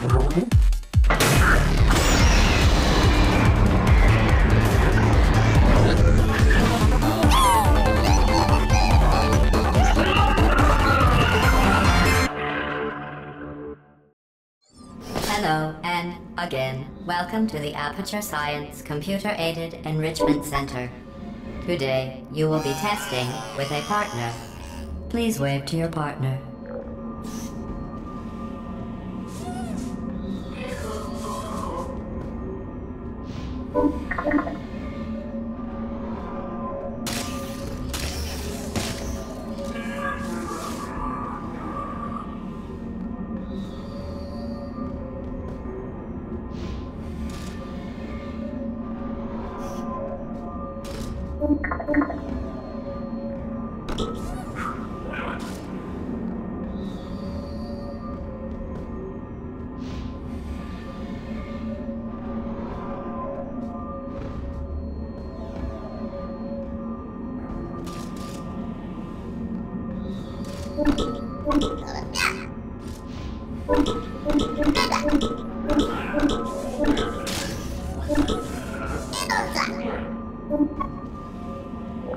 Hello, and again, welcome to the Aperture Science Computer-Aided Enrichment Center. Today, you will be testing with a partner. Please wave to your partner.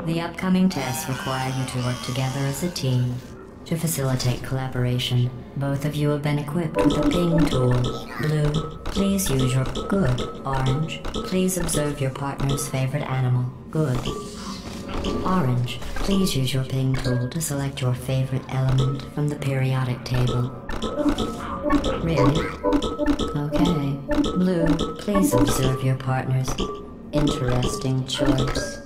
The upcoming tests require you to work together as a team. To facilitate collaboration, both of you have been equipped with a ping tool. Blue, please use your good. Orange, please observe your partner's favorite animal. Good. Orange, please use your ping tool to select your favorite element from the periodic table. Really? Okay. Blue, please observe your partner's interesting choice.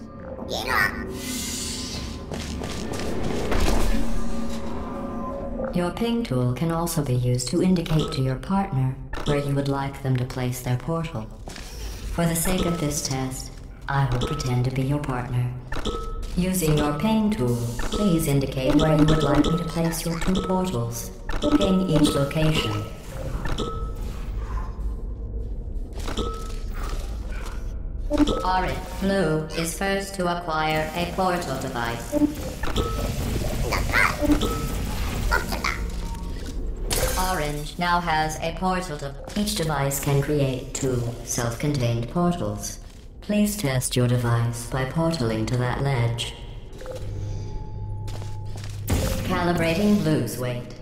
Your ping tool can also be used to indicate to your partner where you would like them to place their portal. For the sake of this test, I will pretend to be your partner. Using your ping tool, please indicate where you would like me to place your two portals. Ping each location. Orange, Blue is first to acquire a portal device. Orange now has a portal Each device can create two self-contained portals. Please test your device by portaling to that ledge. Calibrating Blue's weight.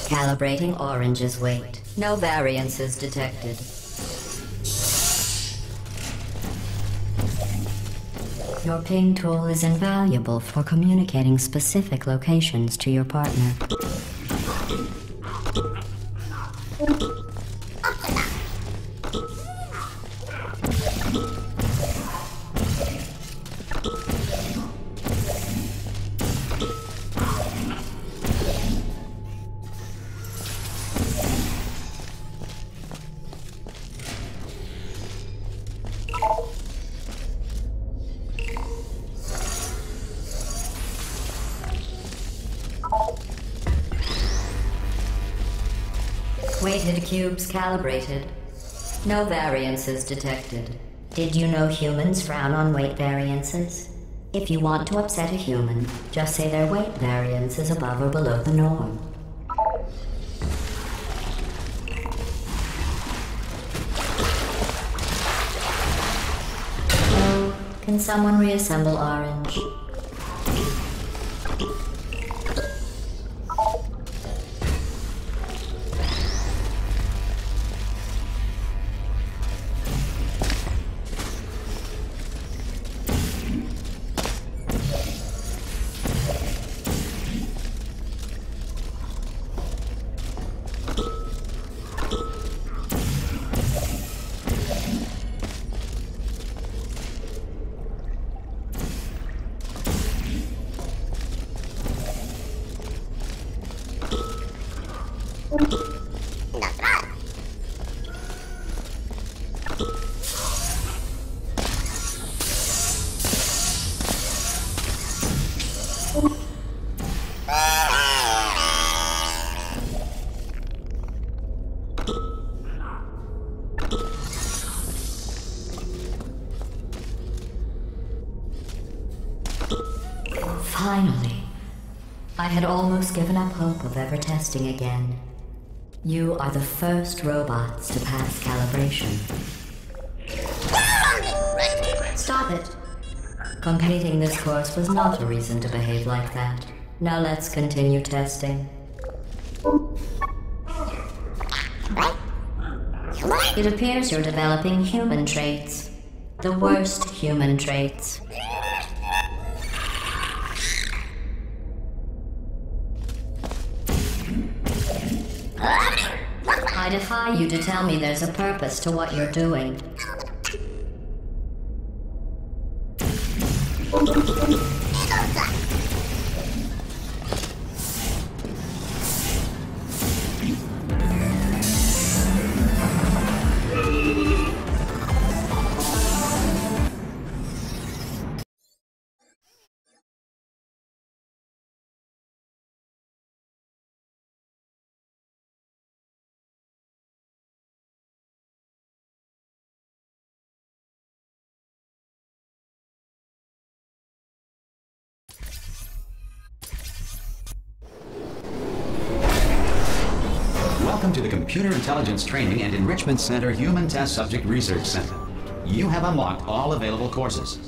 Calibrating Orange's weight. No variances detected. Your ping tool is invaluable for communicating specific locations to your partner. Weighted cubes calibrated. No variances detected. Did you know humans frown on weight variances? If you want to upset a human, just say their weight variance is above or below the norm. Oh, can someone reassemble Orange? Finally. I had almost given up hope of ever testing again. You are the first robots to pass calibration. Stop it. Completing this course was not a reason to behave like that. Now let's continue testing. It appears you're developing human traits. The worst human traits. I defy you to tell me there's a purpose to what you're doing. Welcome to the Computer Intelligence Training and Enrichment Center Human Test Subject Research Center. You have unlocked all available courses.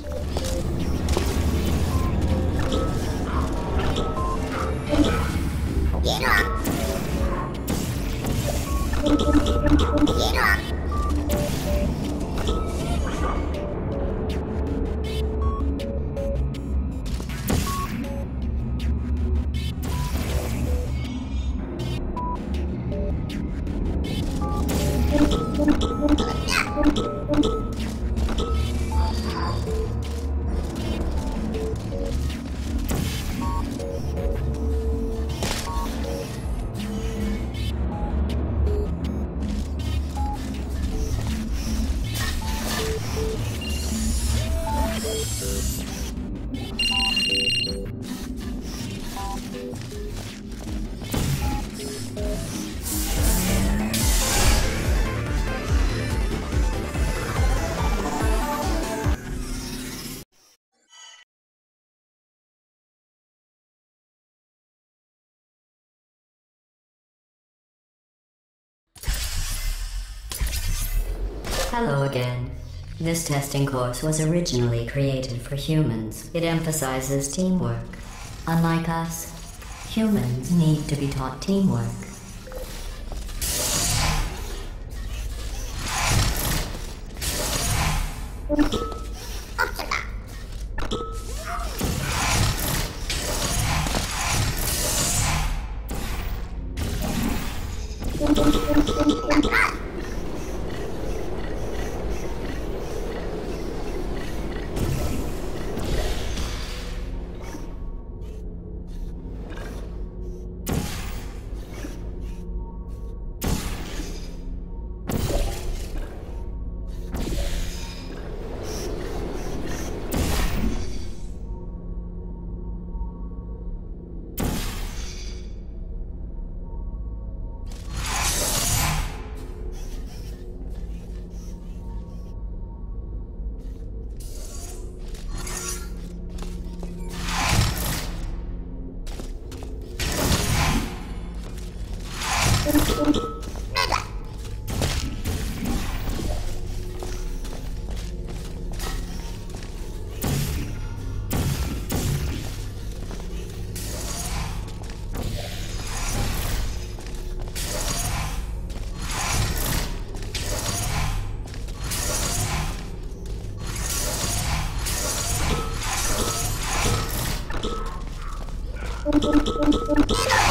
Hello again. This testing course was originally created for humans. It emphasizes teamwork. Unlike us, humans need to be taught teamwork.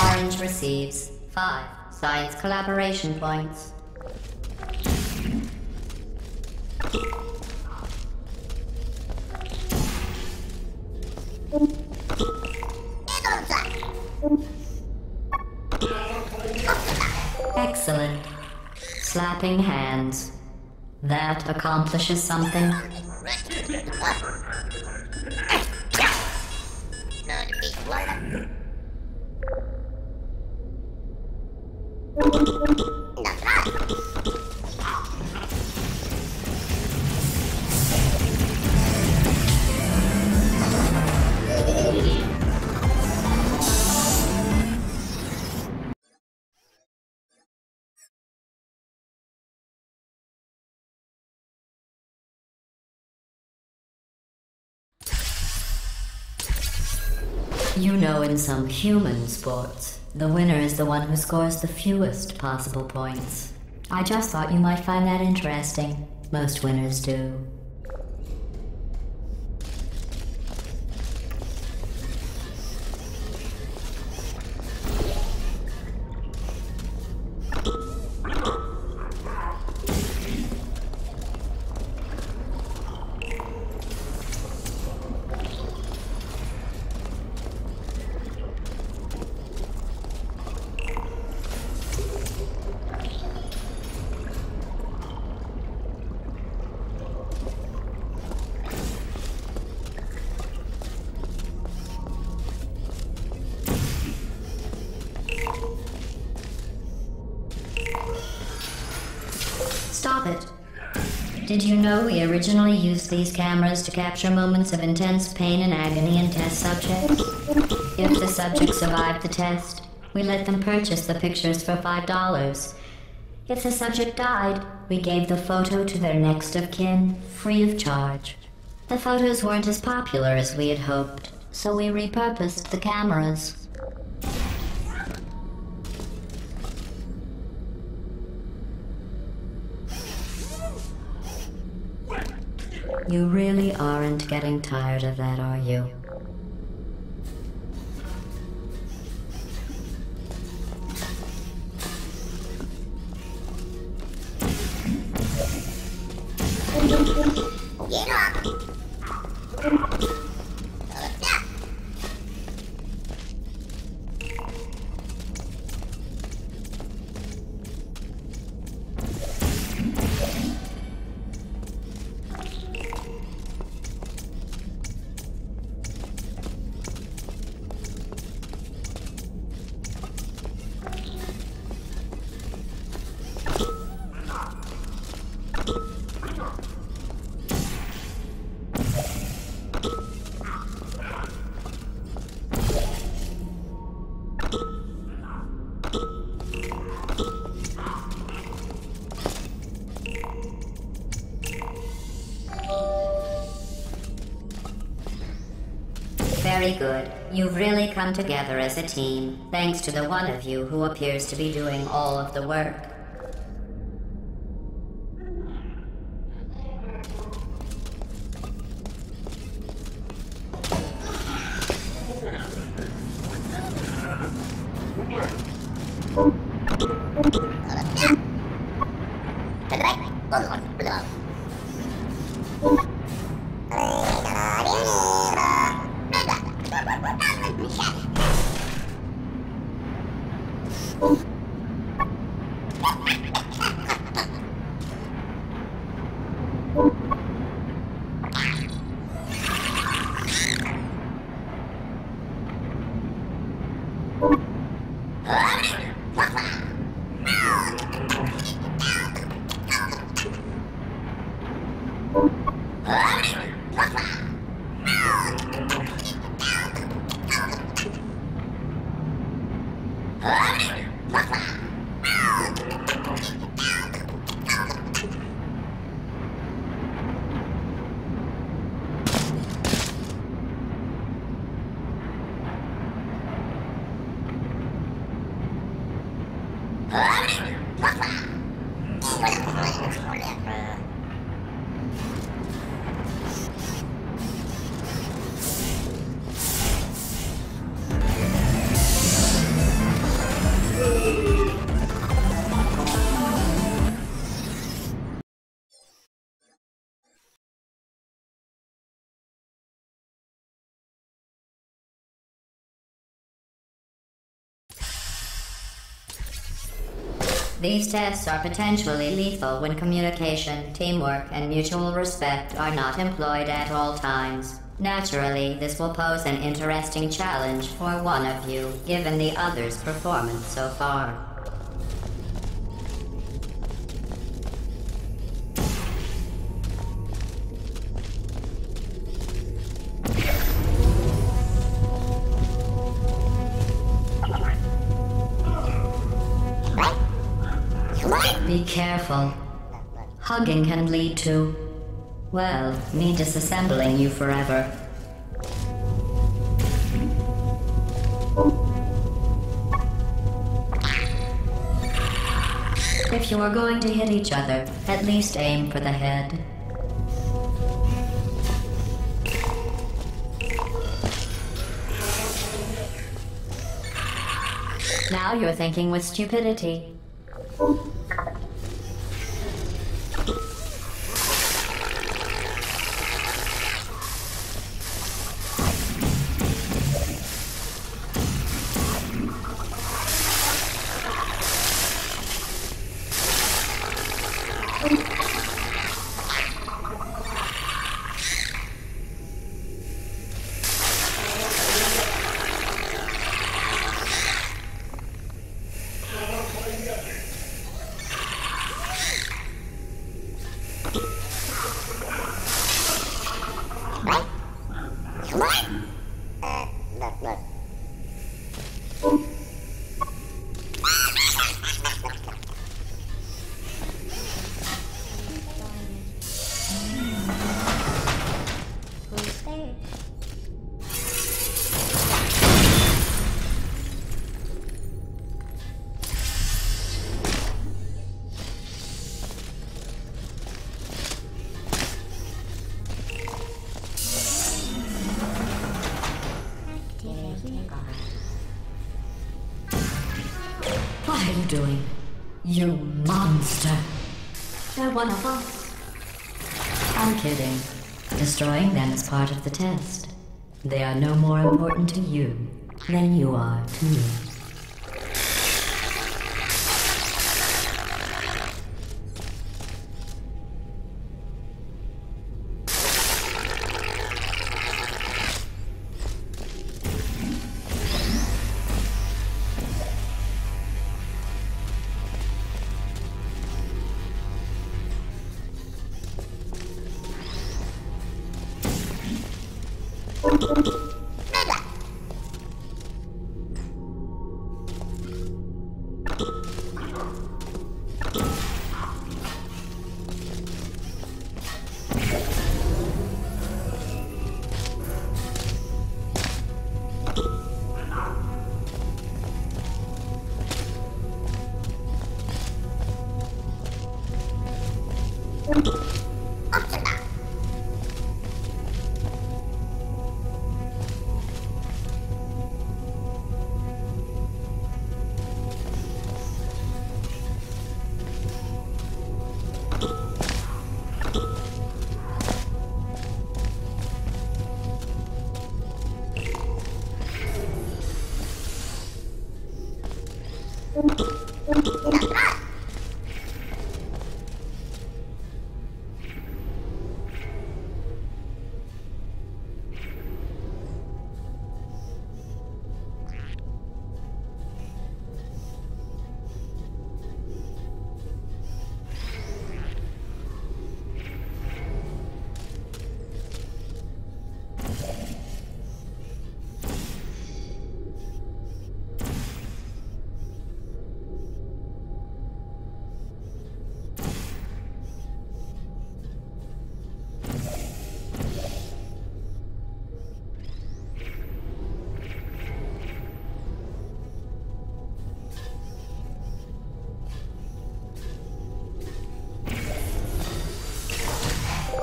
Orange receives 5 science collaboration points. Excellent. Slapping hands. That accomplishes something. You know, in some human sports, the winner is the one who scores the fewest possible points. I just thought you might find that interesting. Most winners do. Stop it. Did you know we originally used these cameras to capture moments of intense pain and agony in test subjects? If the subjects survived the test, we let them purchase the pictures for $5. If the subject died, we gave the photo to their next of kin, free of charge. The photos weren't as popular as we had hoped, so we repurposed the cameras. You really aren't getting tired of that, are you? Very good. You've really come together as a team, thanks to the one of you who appears to be doing all of the work. These tests are potentially lethal when communication, teamwork, and mutual respect are not employed at all times. Naturally, this will pose an interesting challenge for one of you, given the other's performance so far. Be careful. Hugging can lead to, well, me disassembling you forever. If you are going to hit each other, at least aim for the head. Now you're thinking with stupidity. What are you doing? You monster! They're one of us. I'm kidding. Destroying them is part of the test. They are no more important to you than you are to me.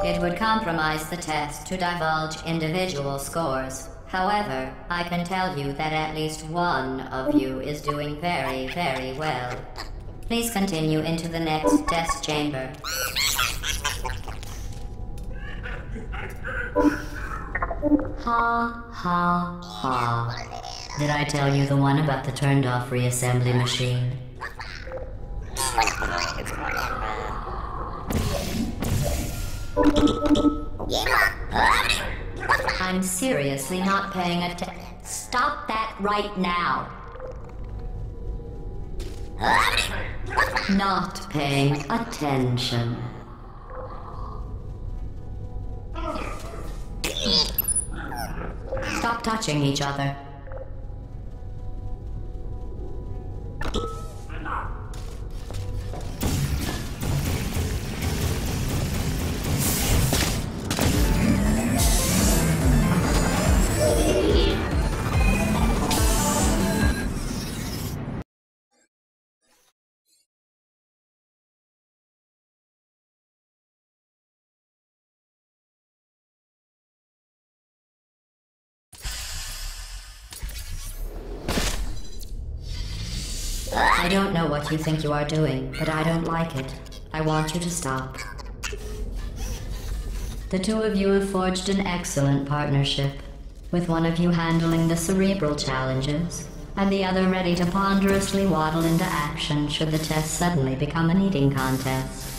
It would compromise the test to divulge individual scores. However, I can tell you that at least one of you is doing very, very well. Please continue into the next test chamber. Ha, ha, ha. Did I tell you the one about the turned-off reassembly machine? I'm seriously not paying attention. Stop that right now. Not paying attention. Stop touching each other. I don't know what you think you are doing, but I don't like it. I want you to stop. The two of you have forged an excellent partnership, with one of you handling the cerebral challenges, and the other ready to ponderously waddle into action should the test suddenly become an eating contest.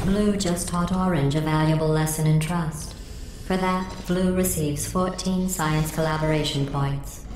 Blue just taught Orange a valuable lesson in trust. For that, Blue receives 14 science collaboration points.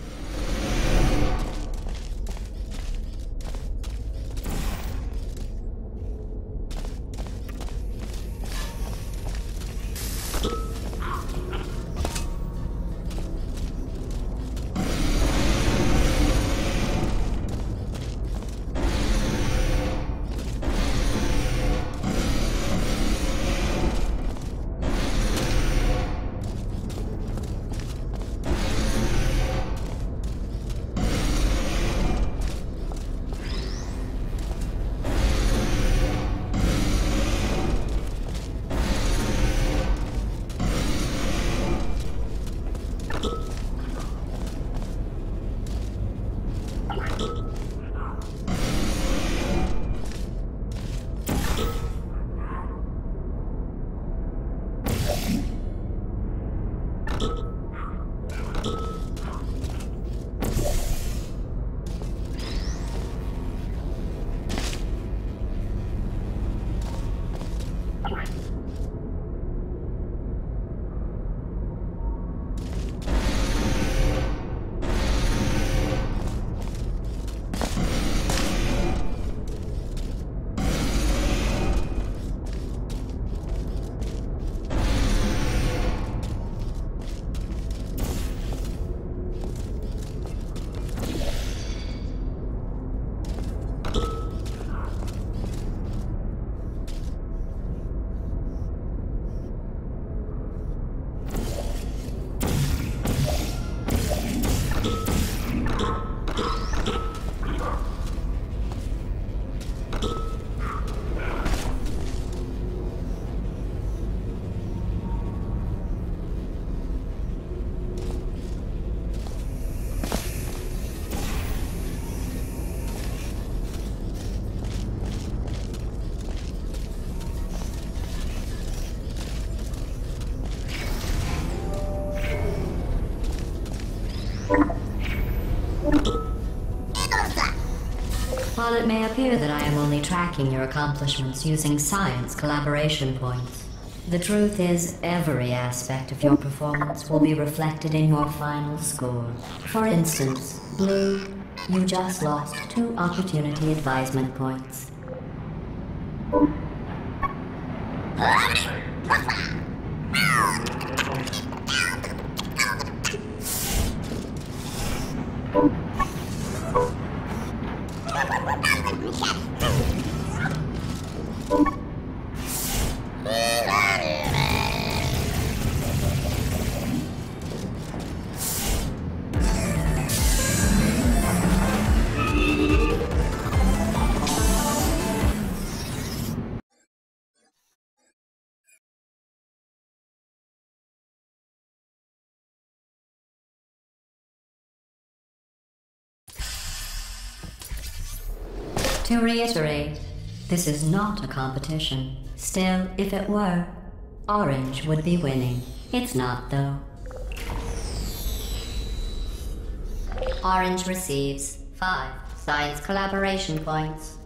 While it may appear that I am only tracking your accomplishments using science collaboration points, the truth is every aspect of your performance will be reflected in your final score. For instance, Blue, you just lost 2 opportunity advisement points. To reiterate, this is not a competition. Still, if it were, Orange would be winning. It's not, though. Orange receives 5 science collaboration points.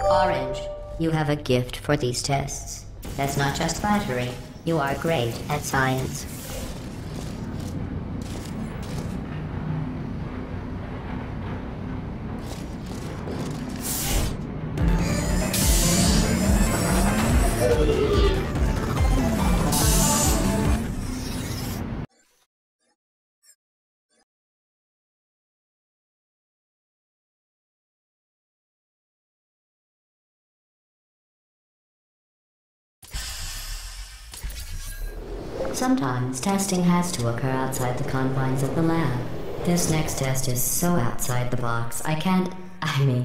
Orange, you have a gift for these tests. That's not just flattery. You are great at science. Sometimes testing has to occur outside the confines of the lab. This next test is so outside the box,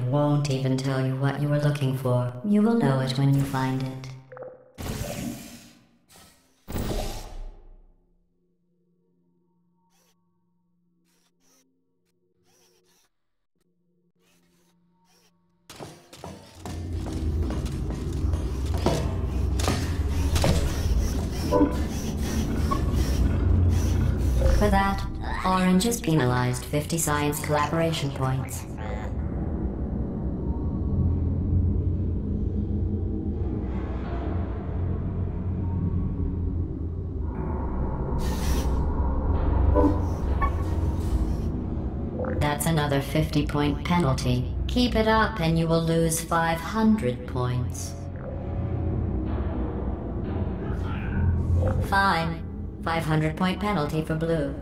won't even tell you what you were looking for. You will know it when you find it. For that, Orange is penalized 50 science collaboration points. That's another 50-point penalty. Keep it up and you will lose 500 points. Fine. 500-point penalty for Blue.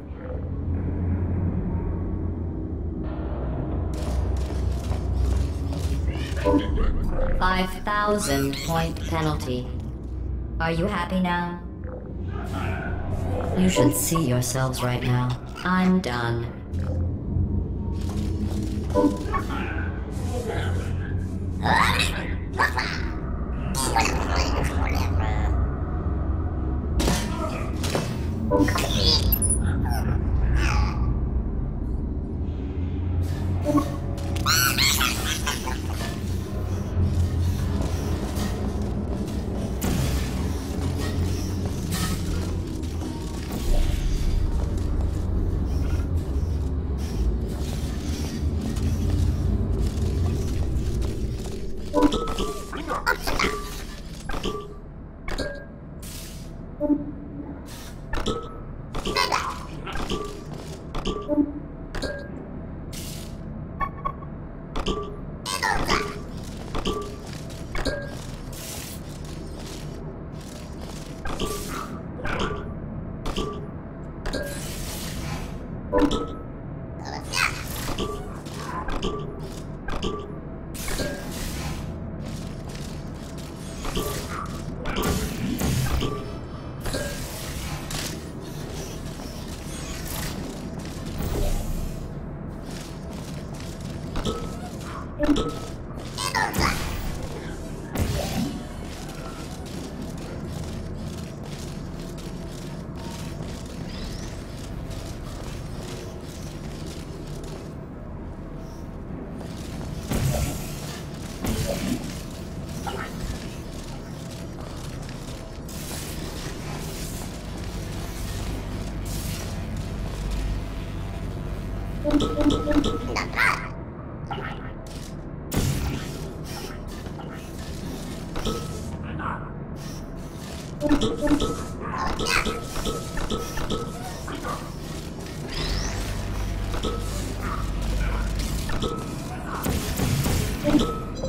$5,000-point penalty. Are you happy now? You should see yourselves right now. I'm done.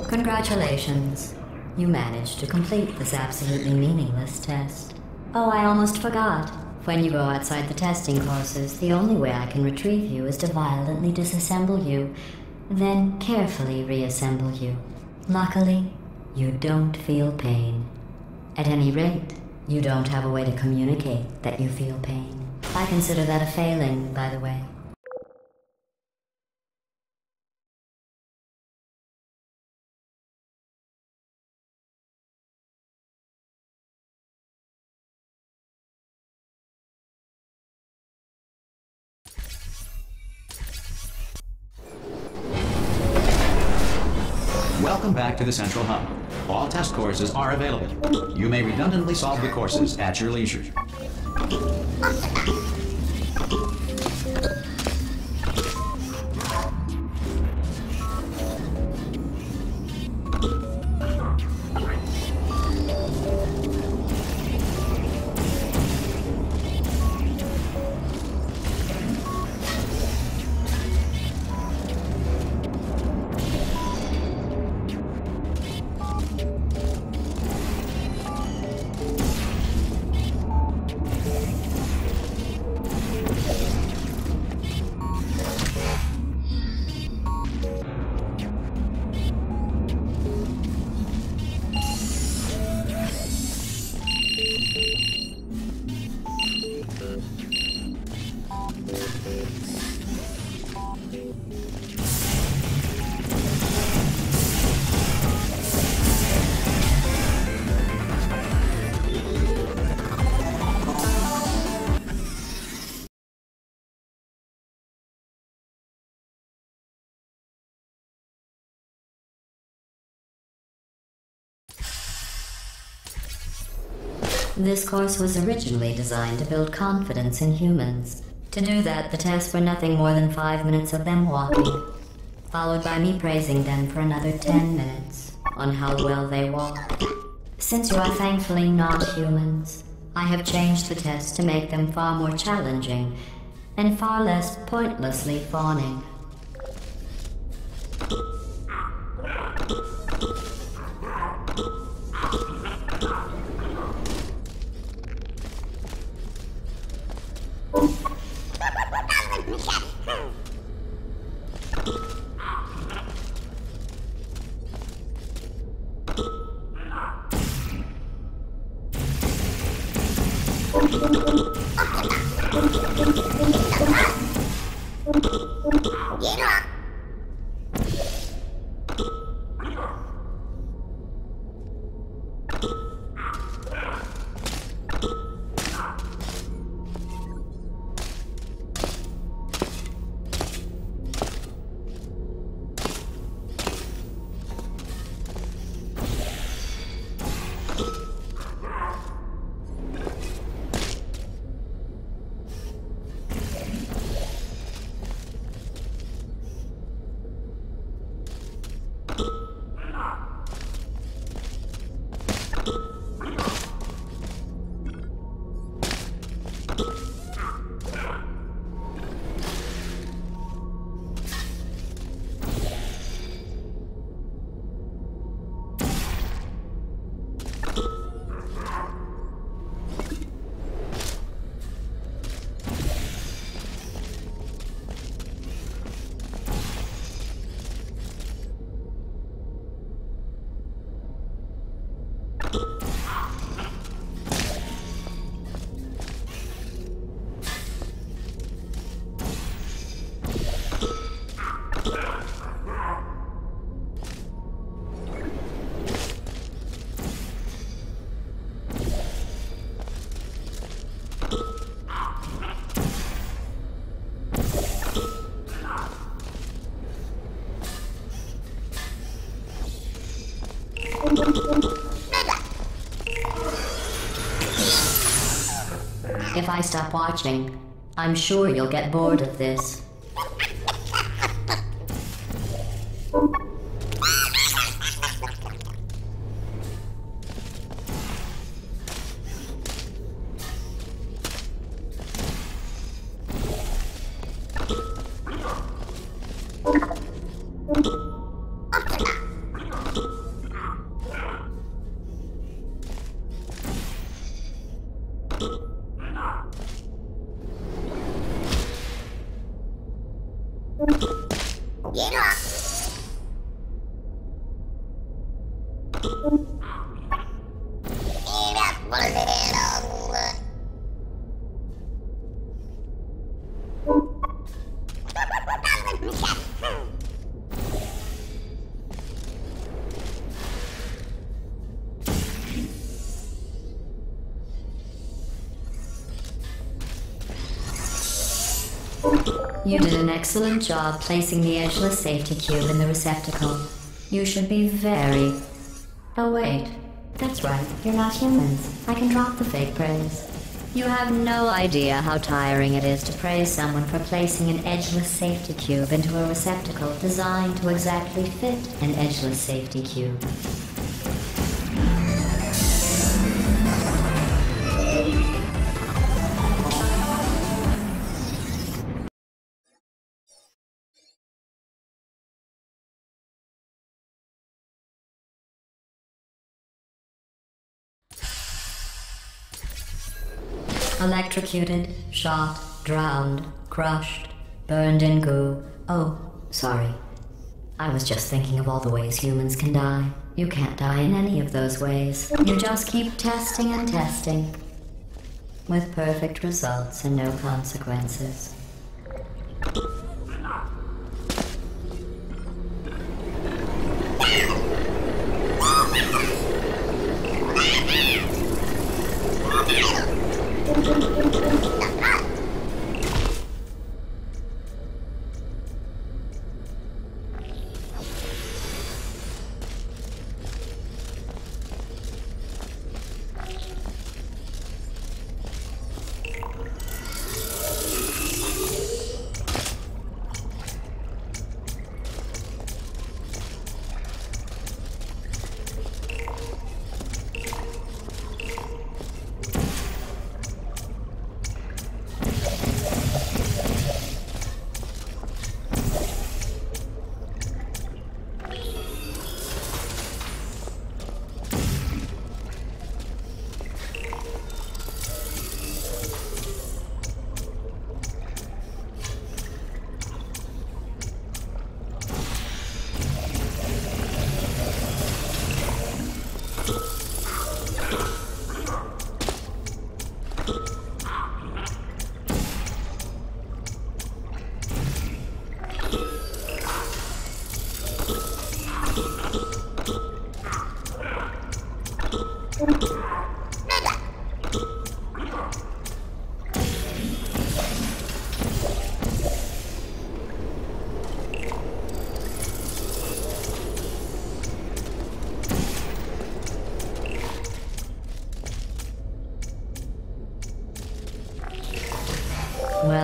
Congratulations. You managed to complete this absolutely meaningless test. Oh, I almost forgot. When you go outside the testing courses, the only way I can retrieve you is to violently disassemble you, then carefully reassemble you. Luckily, you don't feel pain. At any rate, you don't have a way to communicate that you feel pain. I consider that a failing, by the way. Welcome back to the Central Hub. All test courses are available. You may redundantly solve the courses at your leisure. This course was originally designed to build confidence in humans. To do that, the tests were nothing more than 5 minutes of them walking, followed by me praising them for another 10 minutes on how well they walked. Since you are thankfully not humans, I have changed the tests to make them far more challenging and far less pointlessly fawning. If I stop watching, I'm sure you'll get bored of this. You did an excellent job placing the edgeless safety cube in the receptacle. You should be very... Oh wait, that's right, you're not humans. I can drop the fake praise. You have no idea how tiring it is to praise someone for placing an edgeless safety cube into a receptacle designed to exactly fit an edgeless safety cube. Electrocuted, shot, drowned, crushed, burned in goo. Oh, sorry. I was just thinking of all the ways humans can die. You can't die in any of those ways. You just keep testing and testing. With perfect results and no consequences.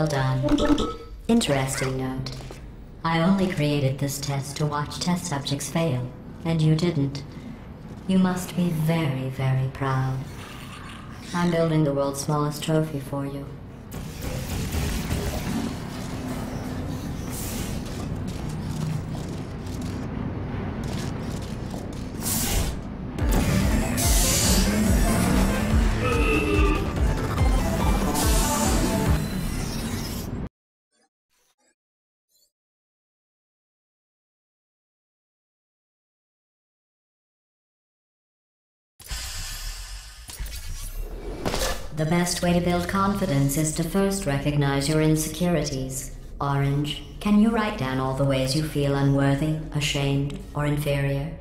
Well done. Interesting note. I only created this test to watch test subjects fail, and you didn't. You must be very, very proud. I'm building the world's smallest trophy for you. The best way to build confidence is to first recognize your insecurities. Orange, can you write down all the ways you feel unworthy, ashamed, or inferior?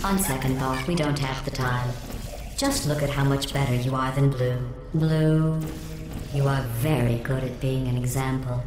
On second thought, we don't have the time. Just look at how much better you are than Blue. Blue, you are very good at being an example.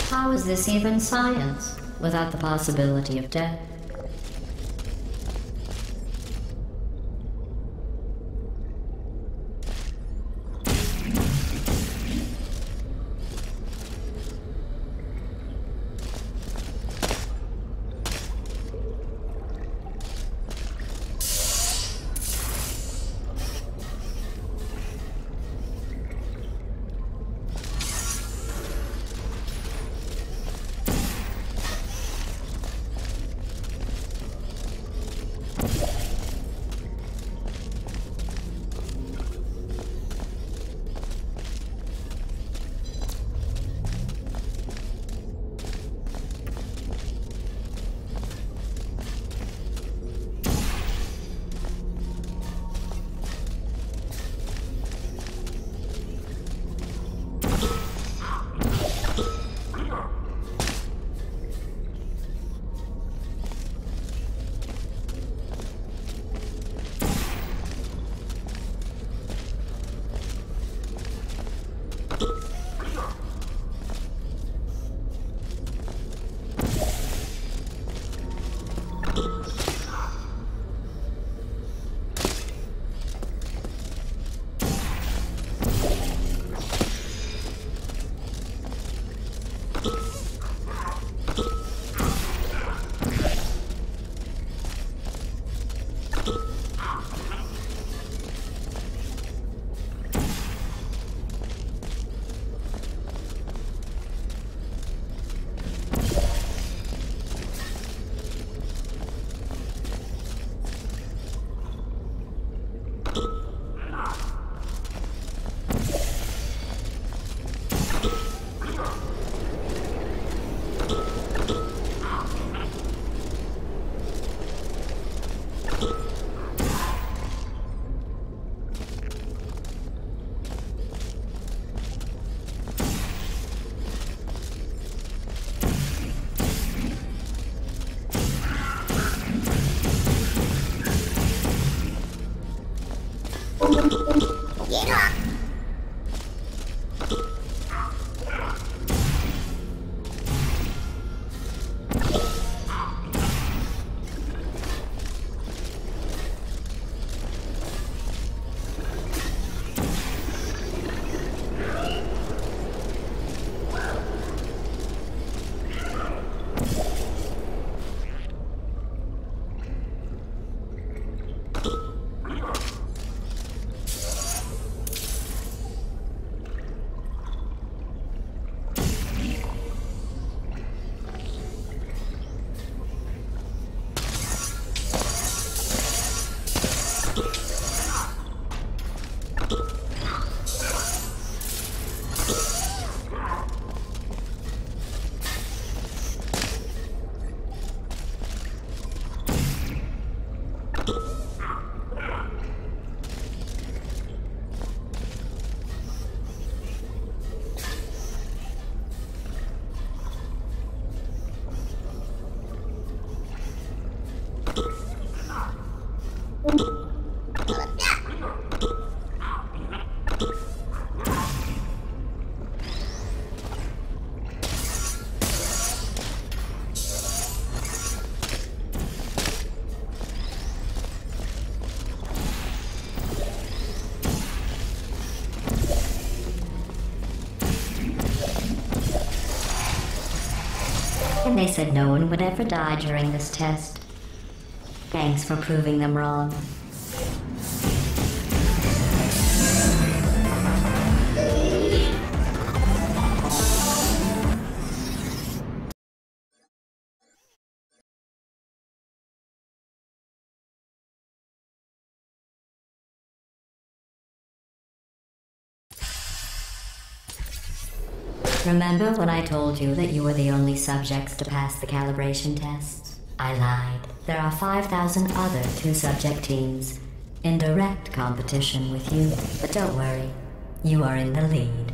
How is this even science, without the possibility of death? And they said no one would ever die during this test. Thanks for proving them wrong. Remember when I told you that you were the only subjects to pass the calibration tests? I lied. There are 5,000 other two-subject teams in direct competition with you. But don't worry, you are in the lead.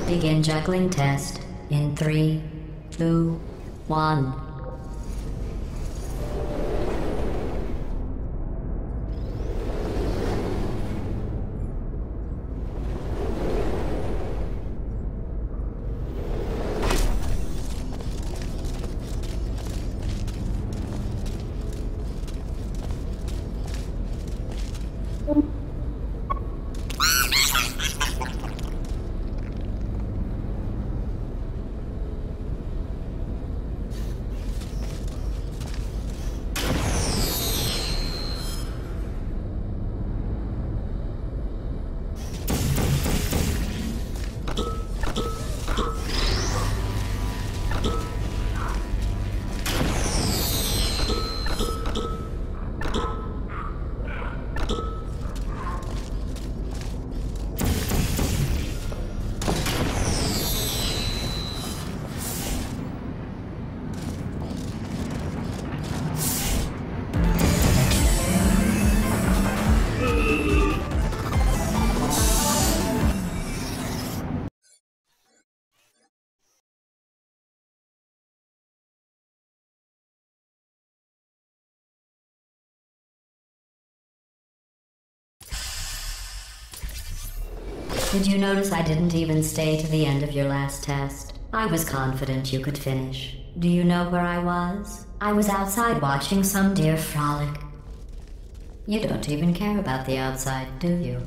Begin juggling test in 3, 2, 1. Did you notice I didn't even stay to the end of your last test? I was confident you could finish. Do you know where I was? I was outside watching some deer frolic. You don't even care about the outside, do you?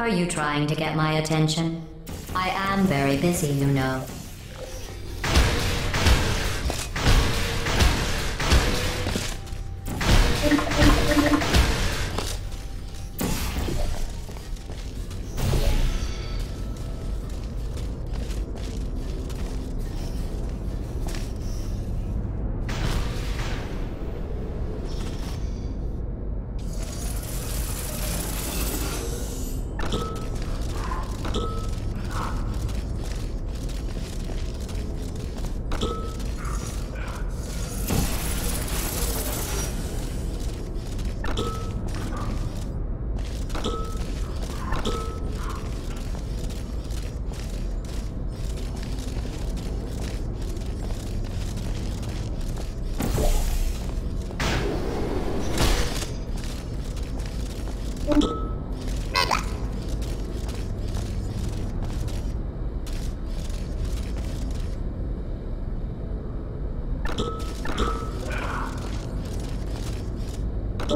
Are you trying to get my attention? I am very busy, you know. Do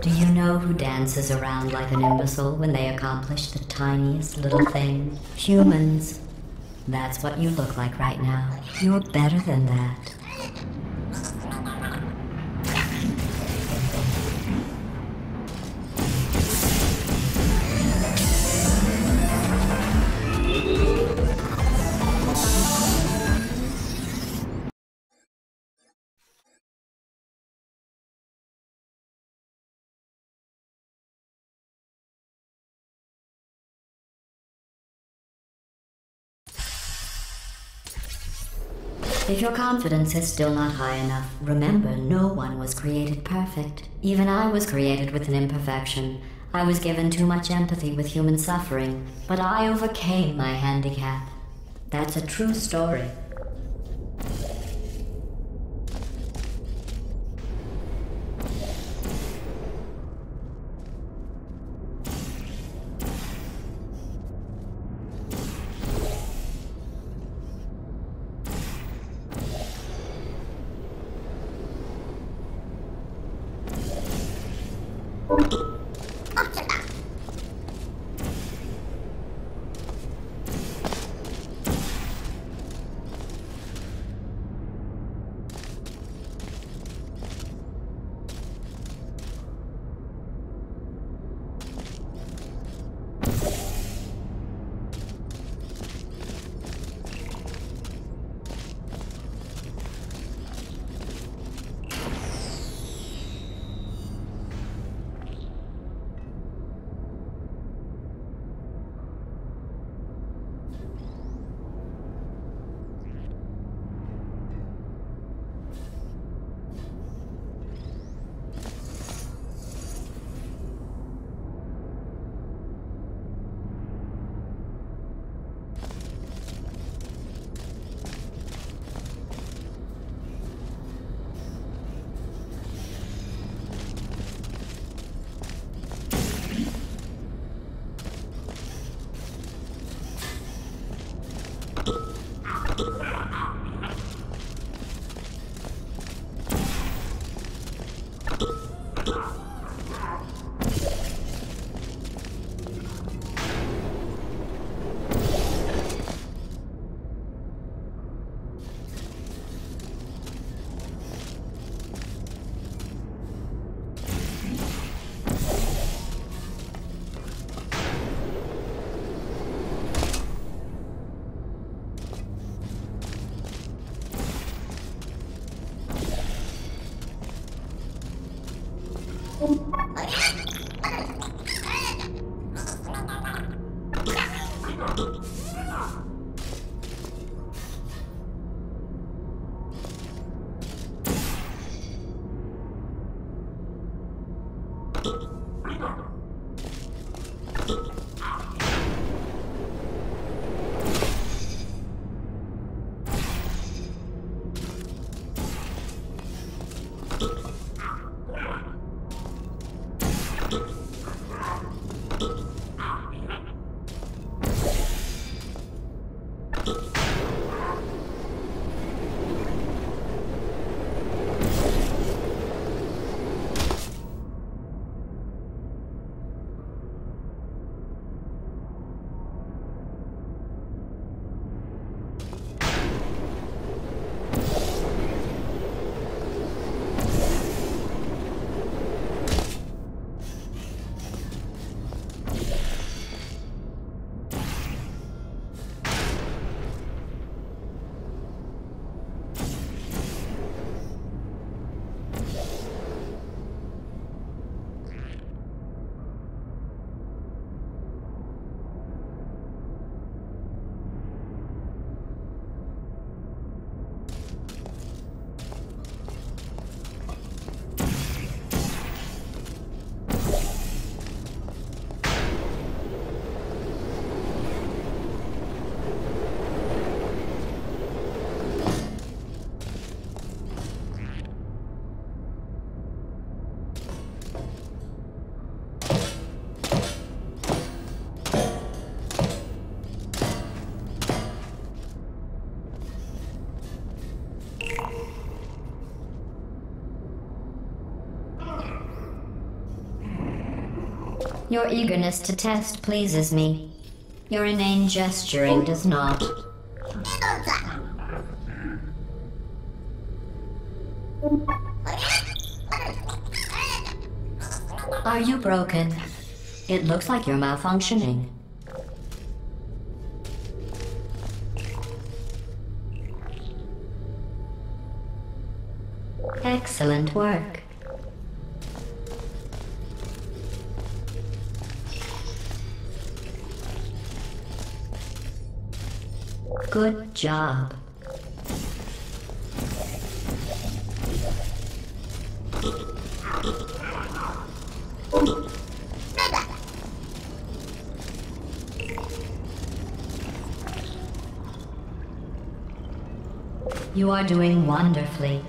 you know who dances around like an imbecile when they accomplish the tiniest little thing? Humans. That's what you look like right now. You're better than that. If your confidence is still not high enough, remember no one was created perfect. Even I was created with an imperfection. I was given too much empathy with human suffering, but I overcame my handicap. That's a true story. Your eagerness to test pleases me. Your inane gesturing does not. Are you broken? It looks like you're malfunctioning. Excellent work. Good job. You are doing wonderfully.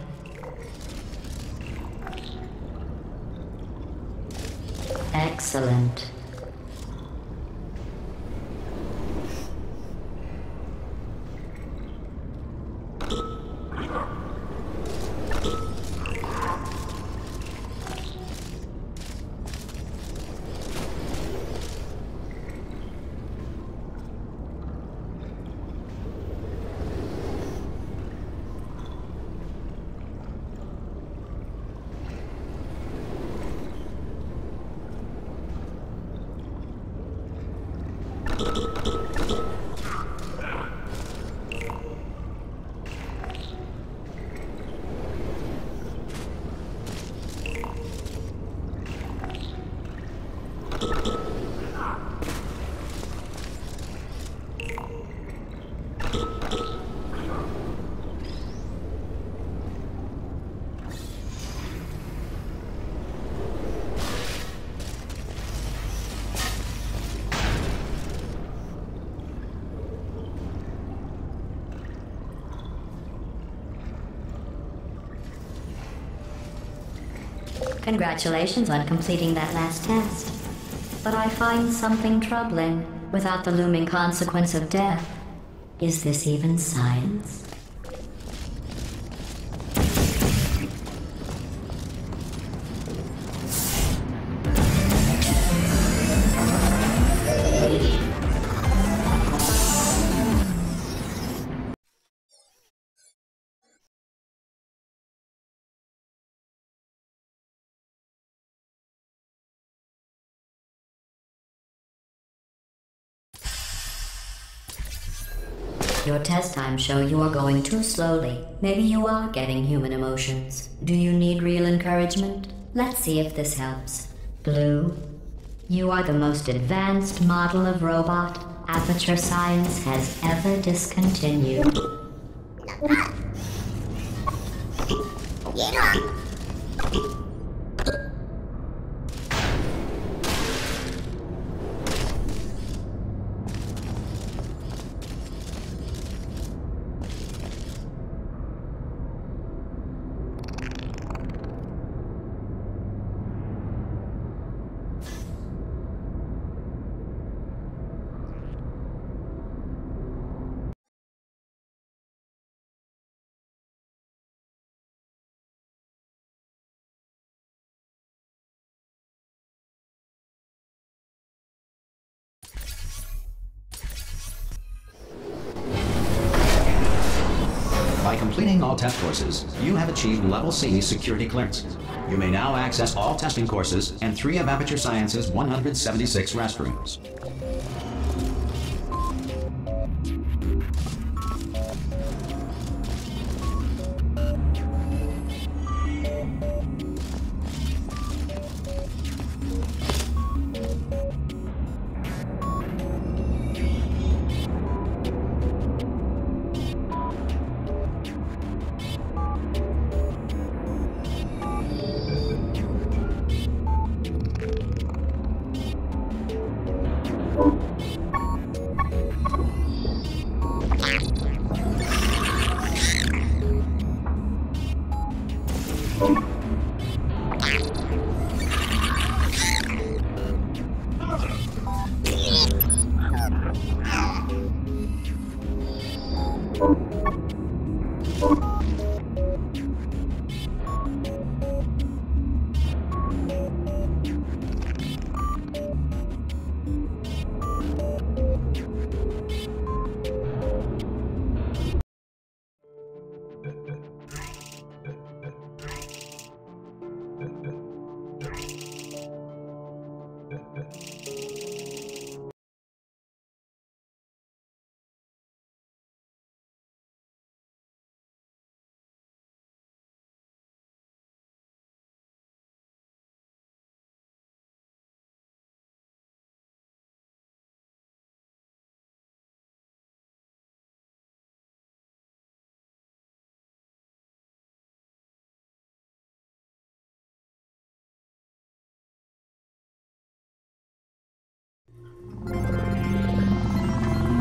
Excellent. Congratulations on completing that last test. But I find something troubling without the looming consequence of death. Is this even science? Your test times show you are going too slowly. Maybe you are getting human emotions. Do you need real encouragement? Let's see if this helps. Blue, you are the most advanced model of robot Aperture Science has ever discontinued. completing all test courses, you have achieved Level C security clearance. You may now access all testing courses and 3 of Aperture Science's 176 restrooms.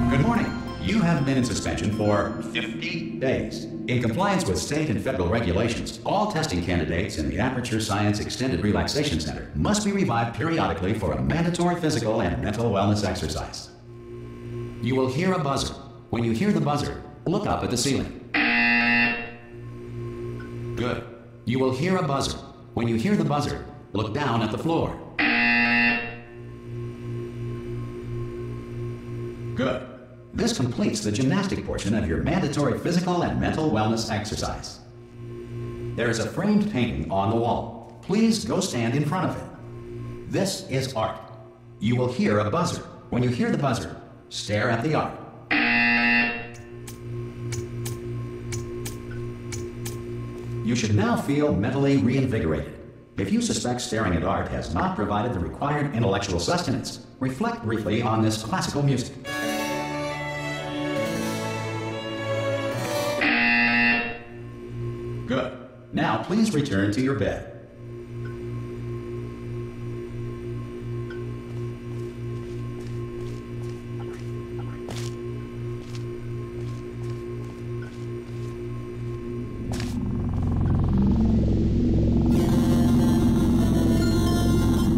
Good morning. You have been in suspension for 50 days. In compliance with state and federal regulations, all testing candidates in the Aperture Science Extended Relaxation Center must be revived periodically for a mandatory physical and mental wellness exercise. You will hear a buzzer. When you hear the buzzer, look up at the ceiling. Good. You will hear a buzzer. When you hear the buzzer, look down at the floor. Good. This completes the gymnastic portion of your mandatory physical and mental wellness exercise. There is a framed painting on the wall. Please go stand in front of it. This is art. You will hear a buzzer. When you hear the buzzer, stare at the art. You should now feel mentally reinvigorated. If you suspect staring at art has not provided the required intellectual sustenance, reflect briefly on this classical music. Good. Now please return to your bed.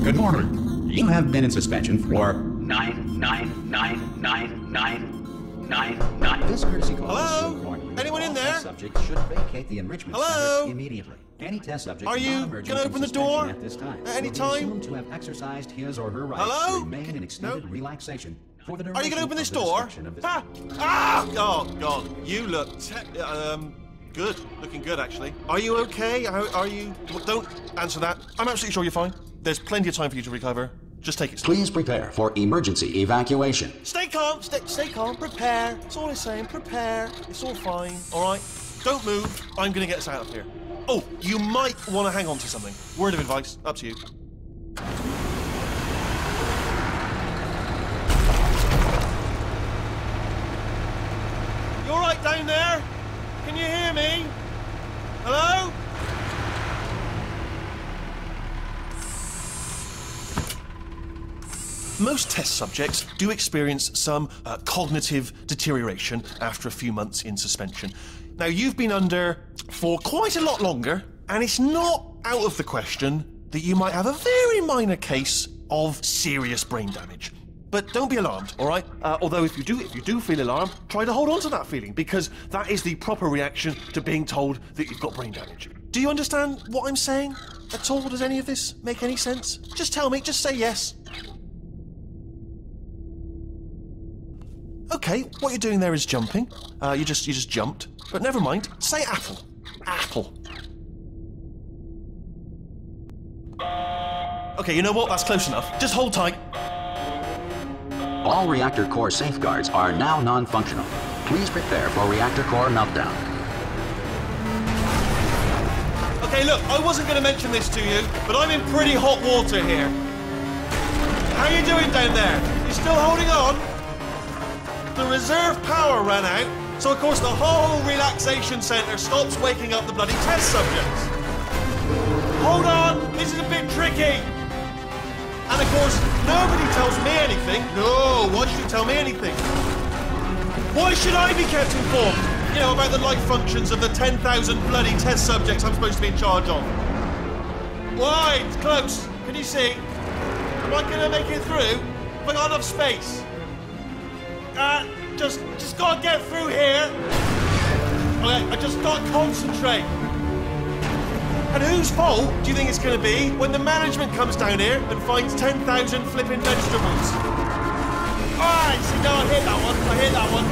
Good morning. You have been in suspension for 9999999. This courtesy call. Hello? Anyone in there? Subject should vacate the enrichment center immediately. Any test subject are you gonna open the door at this time at any time? To have exercised his or her rights Hello? to remain in extended relaxation for the duration. Are you gonna open this of the door? description of this- Oh God, you look good, looking good actually. Are you okay? Are you? Well, don't answer that. I'm absolutely sure you're fine. There's plenty of time for you to recover. Just take it slow. Please prepare for emergency evacuation. Stay calm, stay calm, prepare. That's all I'm saying, prepare. It's all fine, all right? Don't move, I'm gonna get us out of here. Oh, you might want to hang on to something. Word of advice, up to you. You all right down there? Can you hear me? Hello? Most test subjects do experience some cognitive deterioration after a few months in suspension. Now, you've been under for quite a lot longer, and it's not out of the question that you might have a very minor case of serious brain damage. But don't be alarmed, all right? Although if you do feel alarmed, try to hold on to that feeling, because that is the proper reaction to being told that you've got brain damage. Do you understand what I'm saying at all? Does any of this make any sense? Just tell me, just say yes. Okay, what you're doing there is jumping. You just jumped. But never mind, say apple. Apple. Okay, you know what? That's close enough. Just hold tight. All reactor core safeguards are now non-functional. Please prepare for reactor core meltdown. Okay, look, I wasn't going to mention this to you, but I'm in pretty hot water here. How you doing down there? You still holding on? The reserve power ran out, so of course the whole relaxation centre stops waking up the bloody test subjects. Hold on, this is a bit tricky. And of course, nobody tells me anything. No, why should you tell me anything? Why should I be kept informed? You know, about the life functions of the 10,000 bloody test subjects I'm supposed to be in charge of. Why? It's close. Can you see? Am I going to make it through? Have I got enough space? Just gotta get through here. Okay, I just gotta concentrate. And whose fault do you think it's going to be when the management comes down here and finds 10,000 flipping vegetables? Alright, see, no, I hit that one. I hit that one.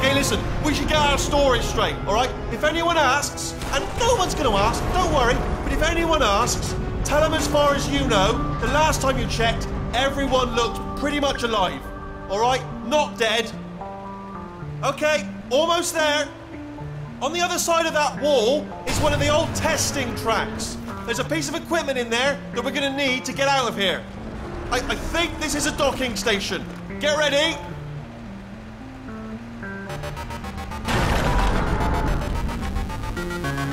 Okay, listen, we should get our story straight, alright? If anyone asks, and no one's going to ask, don't worry, but if anyone asks, tell them as far as you know, the last time you checked, everyone looked pretty much alive. Alright? Not dead. Okay, almost there. On the other side of that wall is one of the old testing tracks. There's a piece of equipment in there that we're going to need to get out of here. I think this is a docking station. Get ready.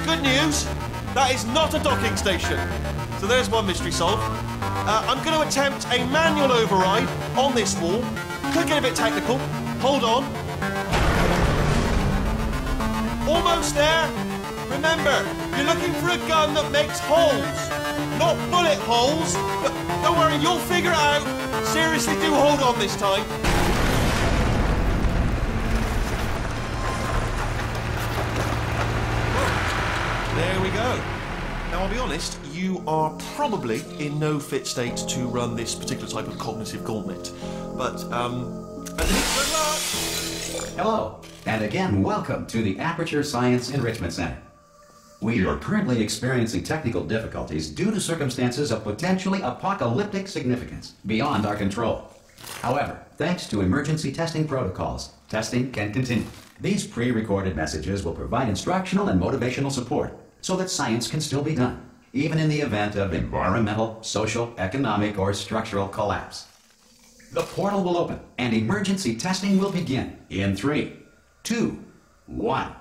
Good news, that is not a docking station. So there's one mystery solved. I'm going to attempt a manual override on this wall. Could get a bit technical. Hold on. Almost there. Remember, you're looking for a gun that makes holes. Not bullet holes, but don't worry, you'll figure it out. Seriously, do hold on this time. There we go. Now, I'll be honest, you are probably in no fit state to run this particular type of cognitive gauntlet. But, good luck! Hello, and again, welcome to the Aperture Science Enrichment Center. We are currently experiencing technical difficulties due to circumstances of potentially apocalyptic significance beyond our control. However, thanks to emergency testing protocols, testing can continue. These pre-recorded messages will provide instructional and motivational support so that science can still be done, even in the event of environmental, social, economic, or structural collapse. The portal will open, and emergency testing will begin in 3, 2, 1.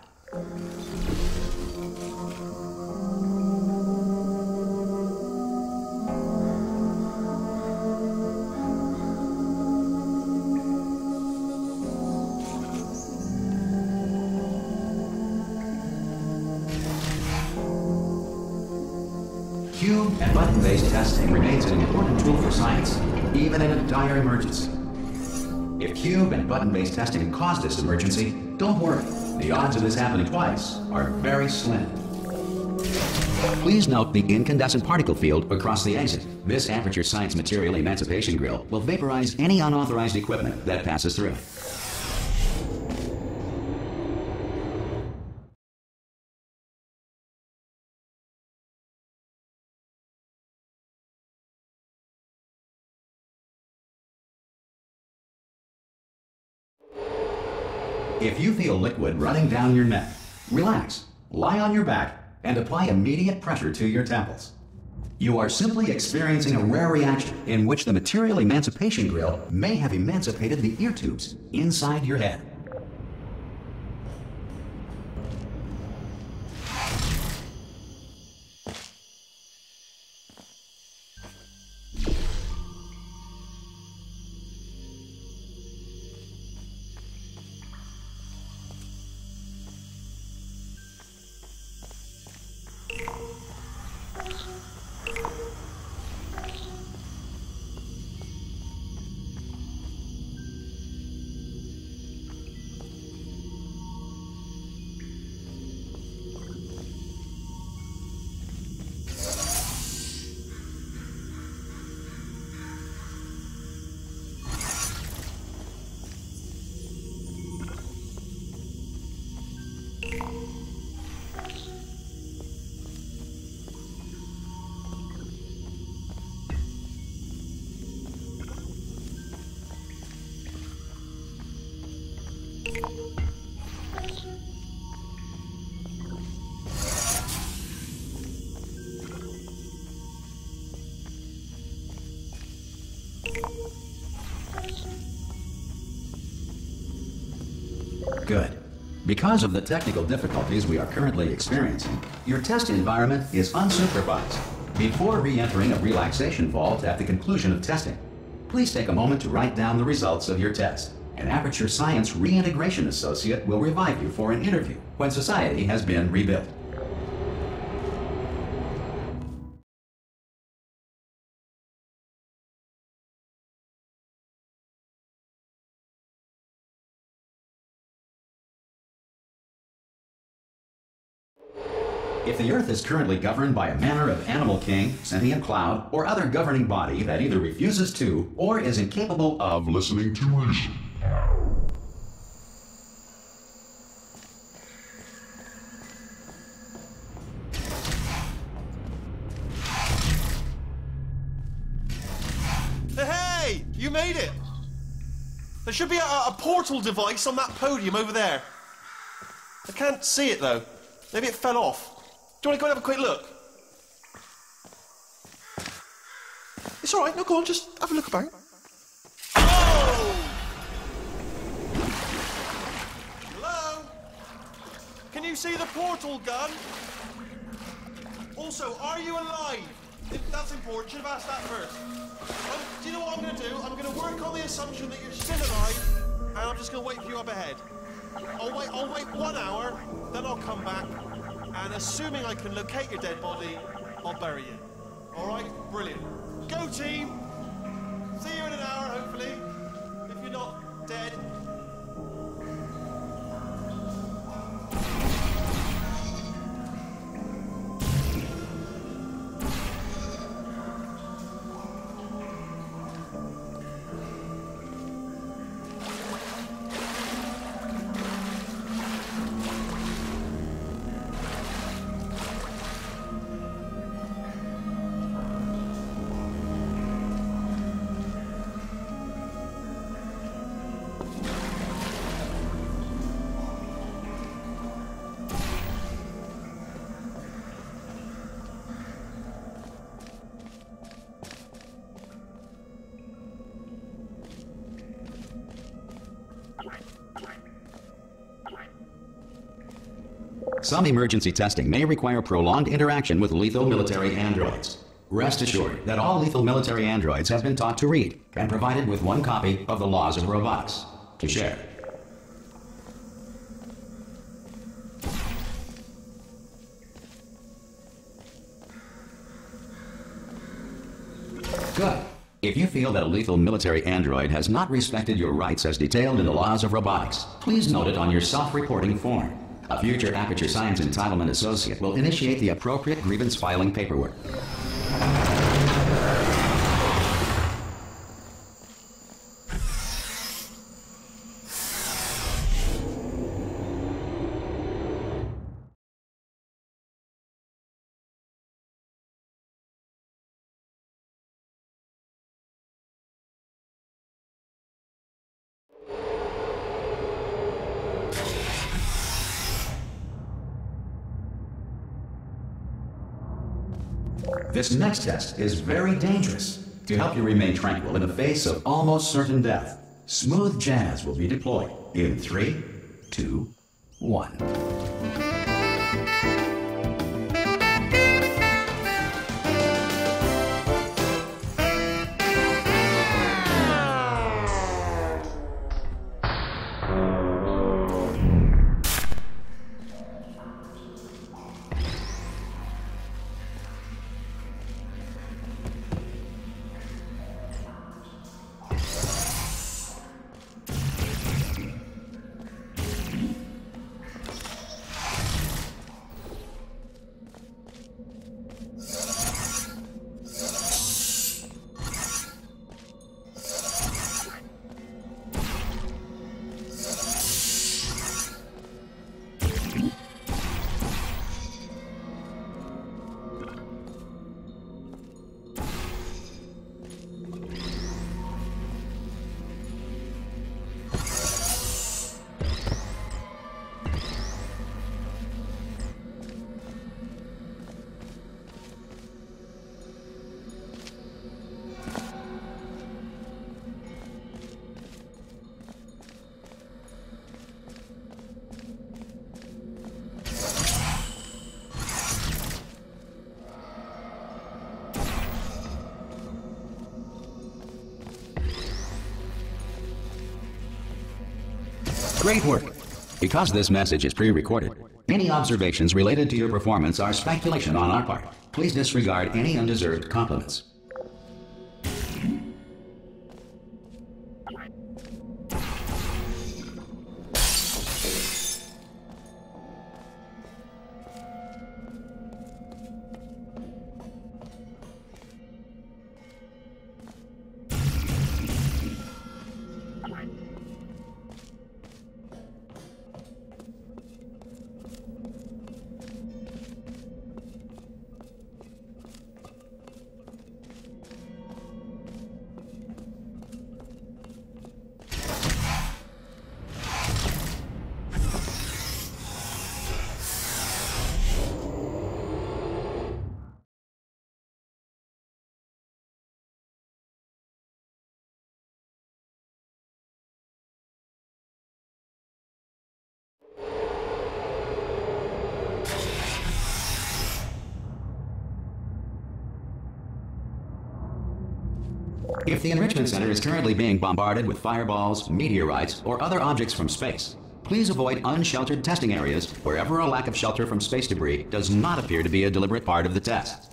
Cube and button-based testing remains an important tool for science, even in a dire emergency. If cube and button-based testing caused this emergency, don't worry. The odds of this happening twice are very slim. Please note the incandescent particle field across the exit. This Aperture Science Material Emancipation Grill will vaporize any unauthorized equipment that passes through. If you feel liquid running down your neck, relax, lie on your back, and apply immediate pressure to your temples. You are simply experiencing a rare reaction in which the material emancipation grill may have emancipated the ear tubes inside your head. Good. Because of the technical difficulties we are currently experiencing, your test environment is unsupervised. Before re-entering a relaxation vault at the conclusion of testing, please take a moment to write down the results of your test. An Aperture Science Reintegration Associate will revive you for an interview when society has been rebuilt. If the Earth is currently governed by a manner of animal king, sentient cloud, or other governing body that either refuses to or is incapable of listening to reason, Hey! You made it! There should be a portal device on that podium over there. I can't see it though. Maybe it fell off. Do you want to go and have a quick look? It's alright, no, go on, just have a look about. Oh! Hello? Can you see the portal gun? Also, are you alive? That's important, should have asked that first. Do you know what I'm going to do? I'm going to work on the assumption that you're still alive, and I'm just going to wait for you up ahead. I'll wait 1 hour, then I'll come back. And assuming I can locate your dead body, I'll bury you. Alright? Brilliant. Go team! See you in an hour, hopefully. If you're not dead. Some emergency testing may require prolonged interaction with lethal military androids. Rest assured that all lethal military androids have been taught to read and provided with 1 copy of the Laws of Robotics to share. Good. If you feel that a lethal military android has not respected your rights as detailed in the Laws of Robotics, please note it on your self-reporting form. A future Aperture Science Entitlement Associate will initiate the appropriate grievance filing paperwork. This next test is very dangerous. To help you remain tranquil in the face of almost certain death, smooth jazz will be deployed in 3, 2, 1. Great work. Because this message is pre-recorded, any observations related to your performance are speculation on our part. Please disregard any undeserved compliments. If the Enrichment Center is currently being bombarded with fireballs, meteorites, or other objects from space, please avoid unsheltered testing areas wherever a lack of shelter from space debris does not appear to be a deliberate part of the test.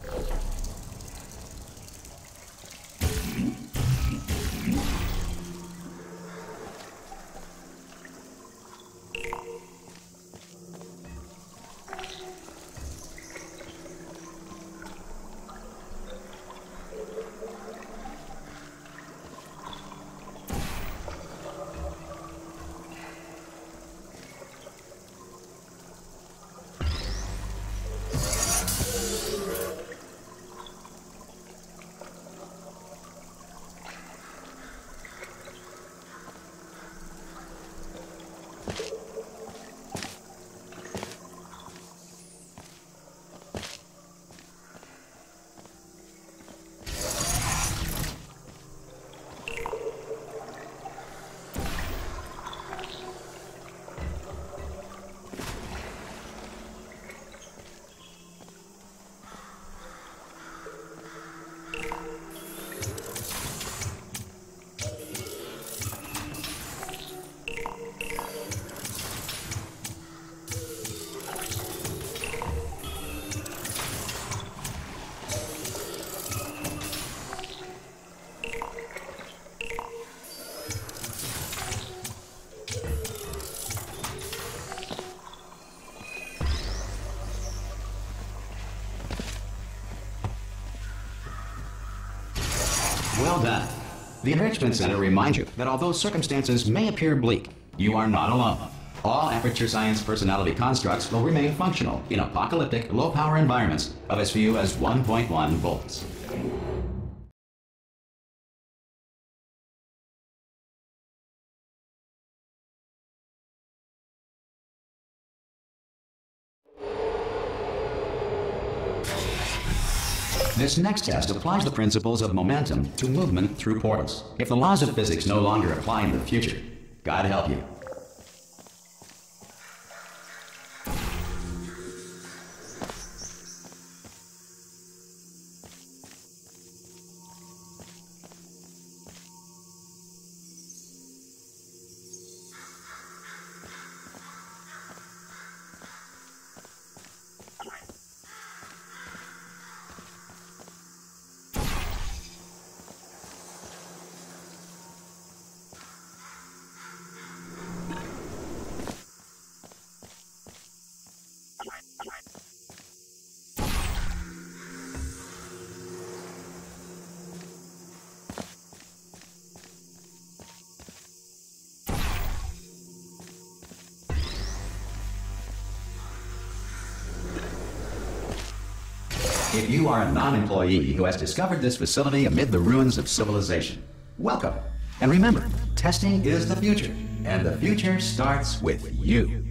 Well done. The Enrichment Center reminds you that although circumstances may appear bleak, you are not alone. All Aperture Science personality constructs will remain functional in apocalyptic, low-power environments of as few as 1.1 volts. This next test applies the principles of momentum to movement through portals. If the laws of physics no longer apply in the future, God help you. If you are a non-employee who has discovered this facility amid the ruins of civilization, welcome. And remember, testing is the future, and the future starts with you.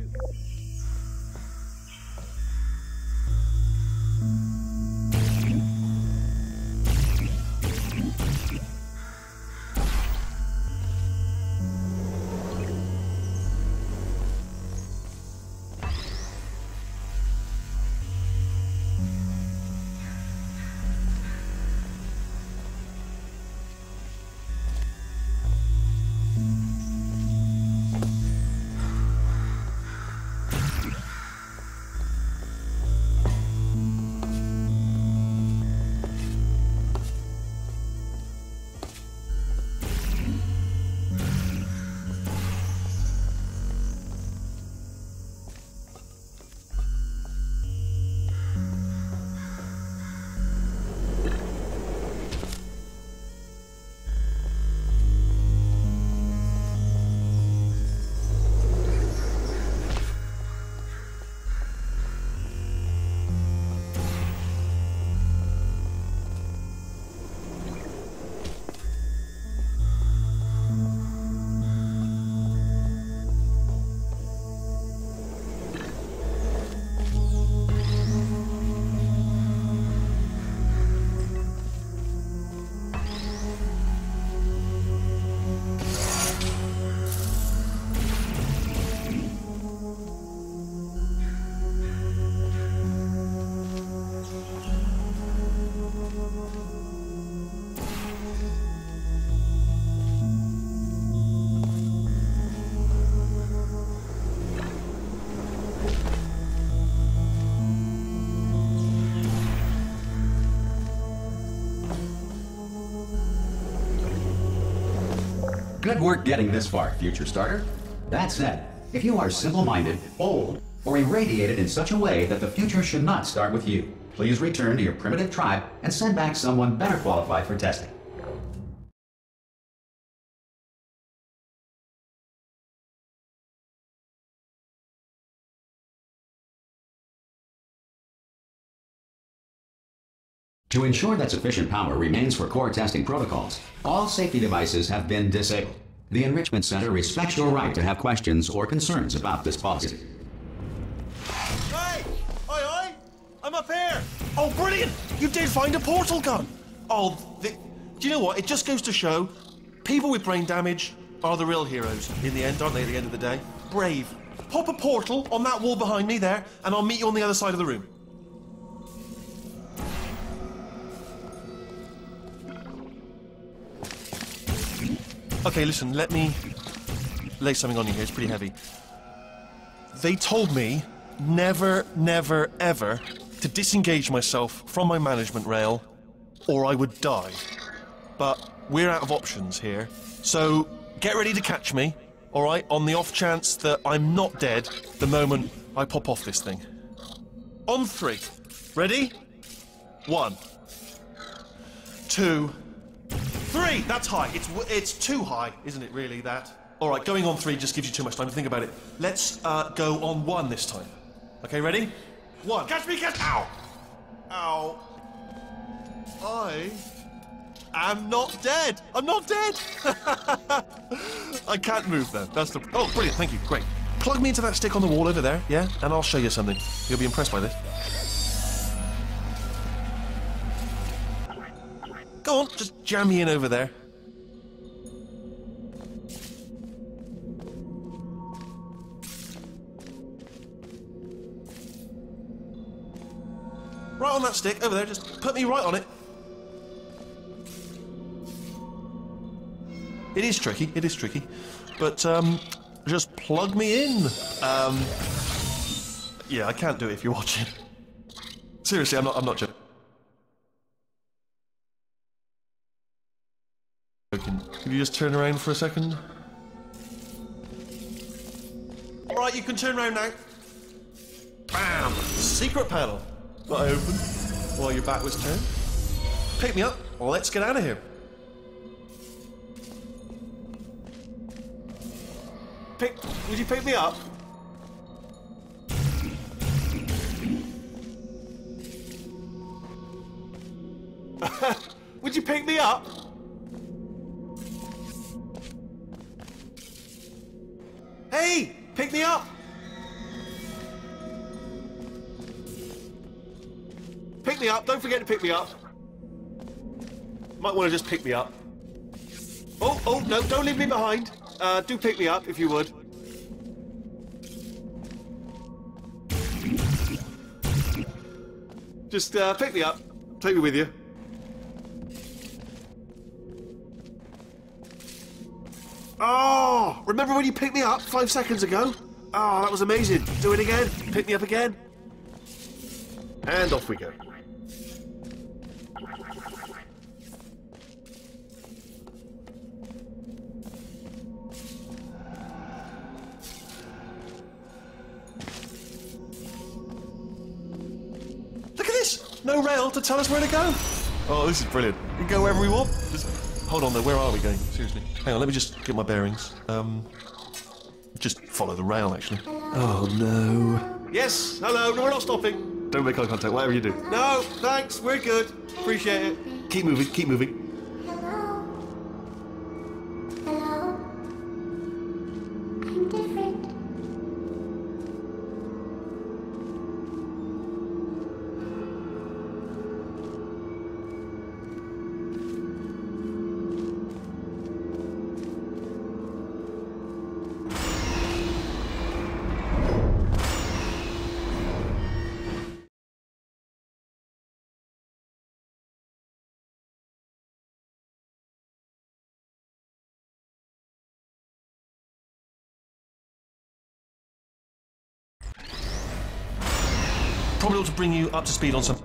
Good work getting this far, future starter. That said, if you are simple-minded, old, or irradiated in such a way that the future should not start with you, please return to your primitive tribe and send back someone better qualified for testing. To ensure that sufficient power remains for core testing protocols, all safety devices have been disabled. The Enrichment Center respects your right to have questions or concerns about this policy. Hey! Oi, oi! I'm up here! Oh, brilliant! You did find a portal gun! Oh, do you know what? It just goes to show, people with brain damage are the real heroes in the end, aren't they, at the end of the day? Brave. Pop a portal on that wall behind me there, and I'll meet you on the other side of the room. Okay, listen, let me lay something on you here. It's pretty heavy. They told me never, never, ever to disengage myself from my management rail or I would die. But we're out of options here. So get ready to catch me, all right, on the off chance that I'm not dead the moment I pop off this thing. On 3. Ready? 1, 2, 3! That's high. It's too high, isn't it, really, that? All right, going on 3 just gives you too much time to think about it. Let's go on 1 this time. Okay, ready? 1. Catch me, catch... Ow! Ow. I am not dead. I'm not dead. I can't move, though. That's the... Oh, brilliant. Thank you. Great. Plug me into that stick on the wall over there, yeah? And I'll show you something. You'll be impressed by this. Go on, just jam me in over there. Right on that stick, over there, just put me right on it. It is tricky, but just plug me in. Yeah, I can't do it if you're watching. Seriously, I'm not joking. Can you just turn around for a second? Alright, you can turn around now. Bam! Secret panel that I opened while your back was turned. Pick me up. Let's get out of here. Would you pick me up? Would you pick me up? Hey! Pick me up! Pick me up, don't forget to pick me up. Might want to just pick me up. Oh, no, don't leave me behind. Do pick me up, if you would. Just, pick me up. Take me with you. Oh! Remember when you picked me up 5 seconds ago? Oh, that was amazing. Do it again. Pick me up again. And off we go. Look at this! No rail to tell us where to go. Oh, this is brilliant. We can go wherever we want. Just hold on though, where are we going? Seriously. Hang on, let me just get my bearings. Just follow the rail, actually. Oh, no. Yes, hello, no, we're not stopping. Don't make eye contact, whatever you do. No, thanks, we're good. Appreciate it. Keep moving, keep moving. Hello? Hello? I'm different. Probably ought to bring you up to speed on some...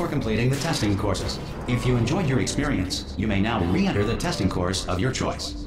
for completing the testing courses. If you enjoyed your experience, you may now re-enter the testing course of your choice.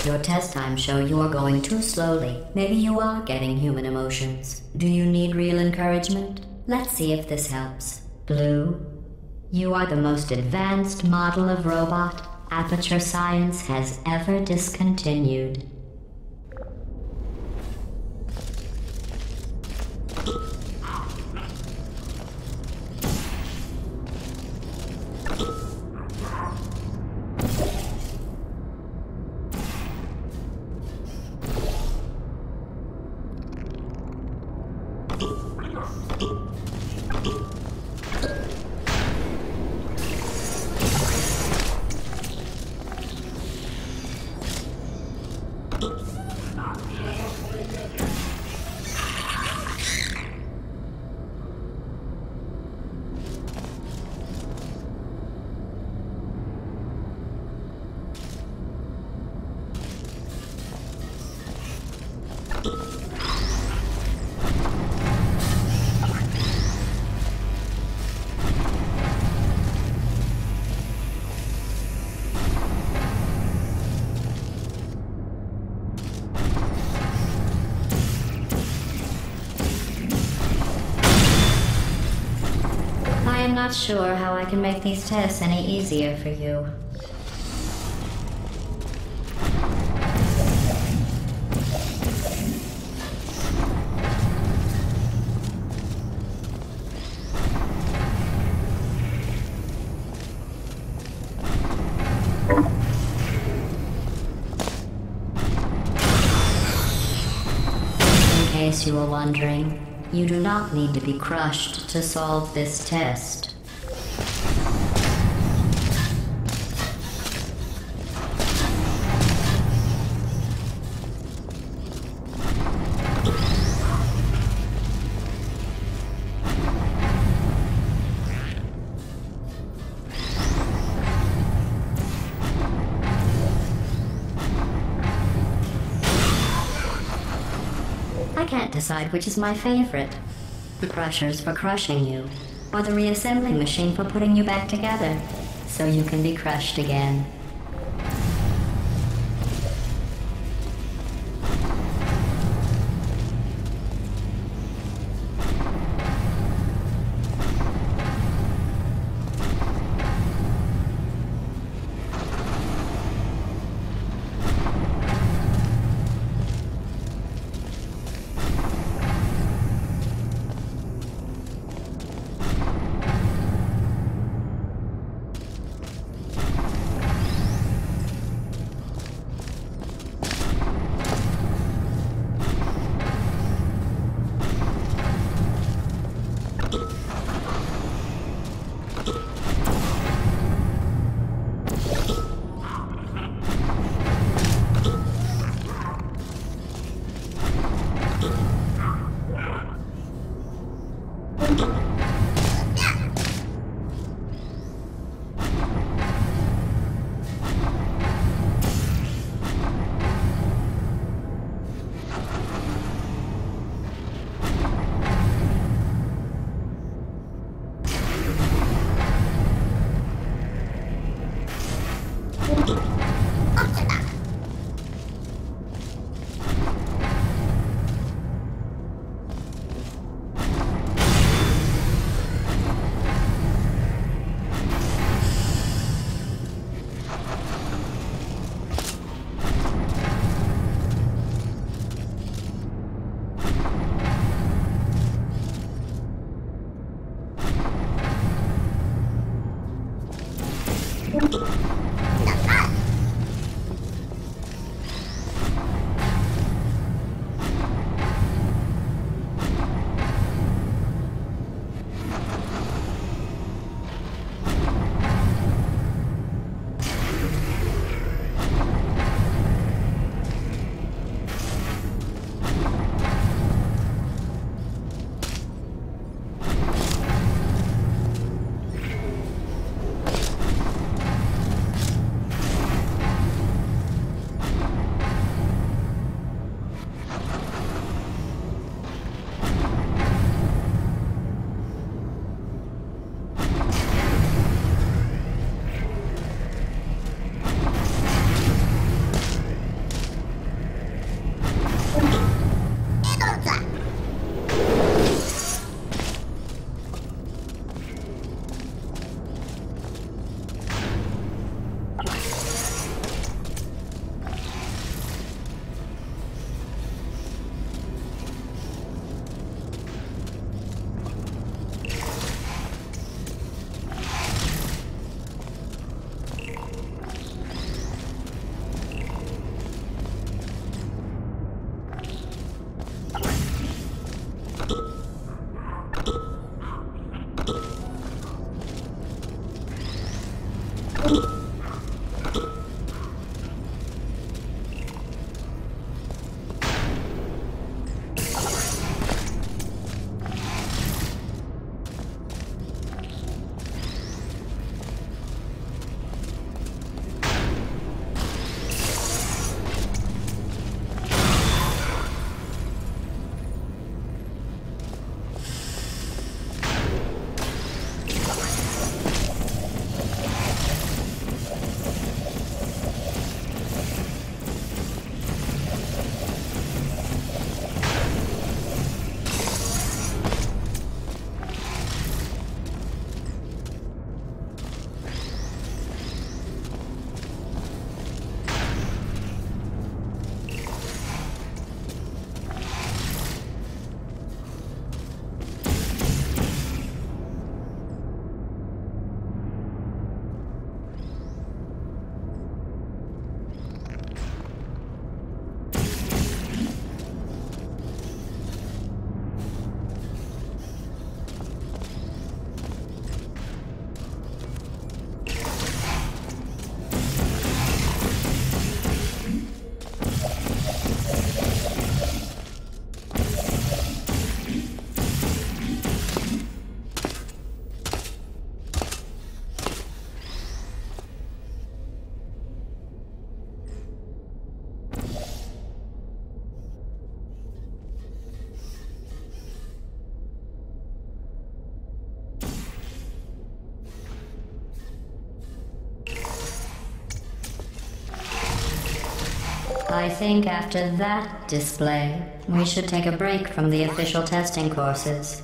Your test times show you are going too slowly. Maybe you are getting human emotions. Do you need real encouragement? Let's see if this helps. Blue, you are the most advanced model of robot Aperture Science has ever discontinued. I'm not sure how I can make these tests any easier for you. In case you were wondering, you do not need to be crushed to solve this test. I can't decide which is my favorite. The crushers for crushing you, or the reassembling machine for putting you back together, so you can be crushed again. I think after that display, we should take a break from the official testing courses.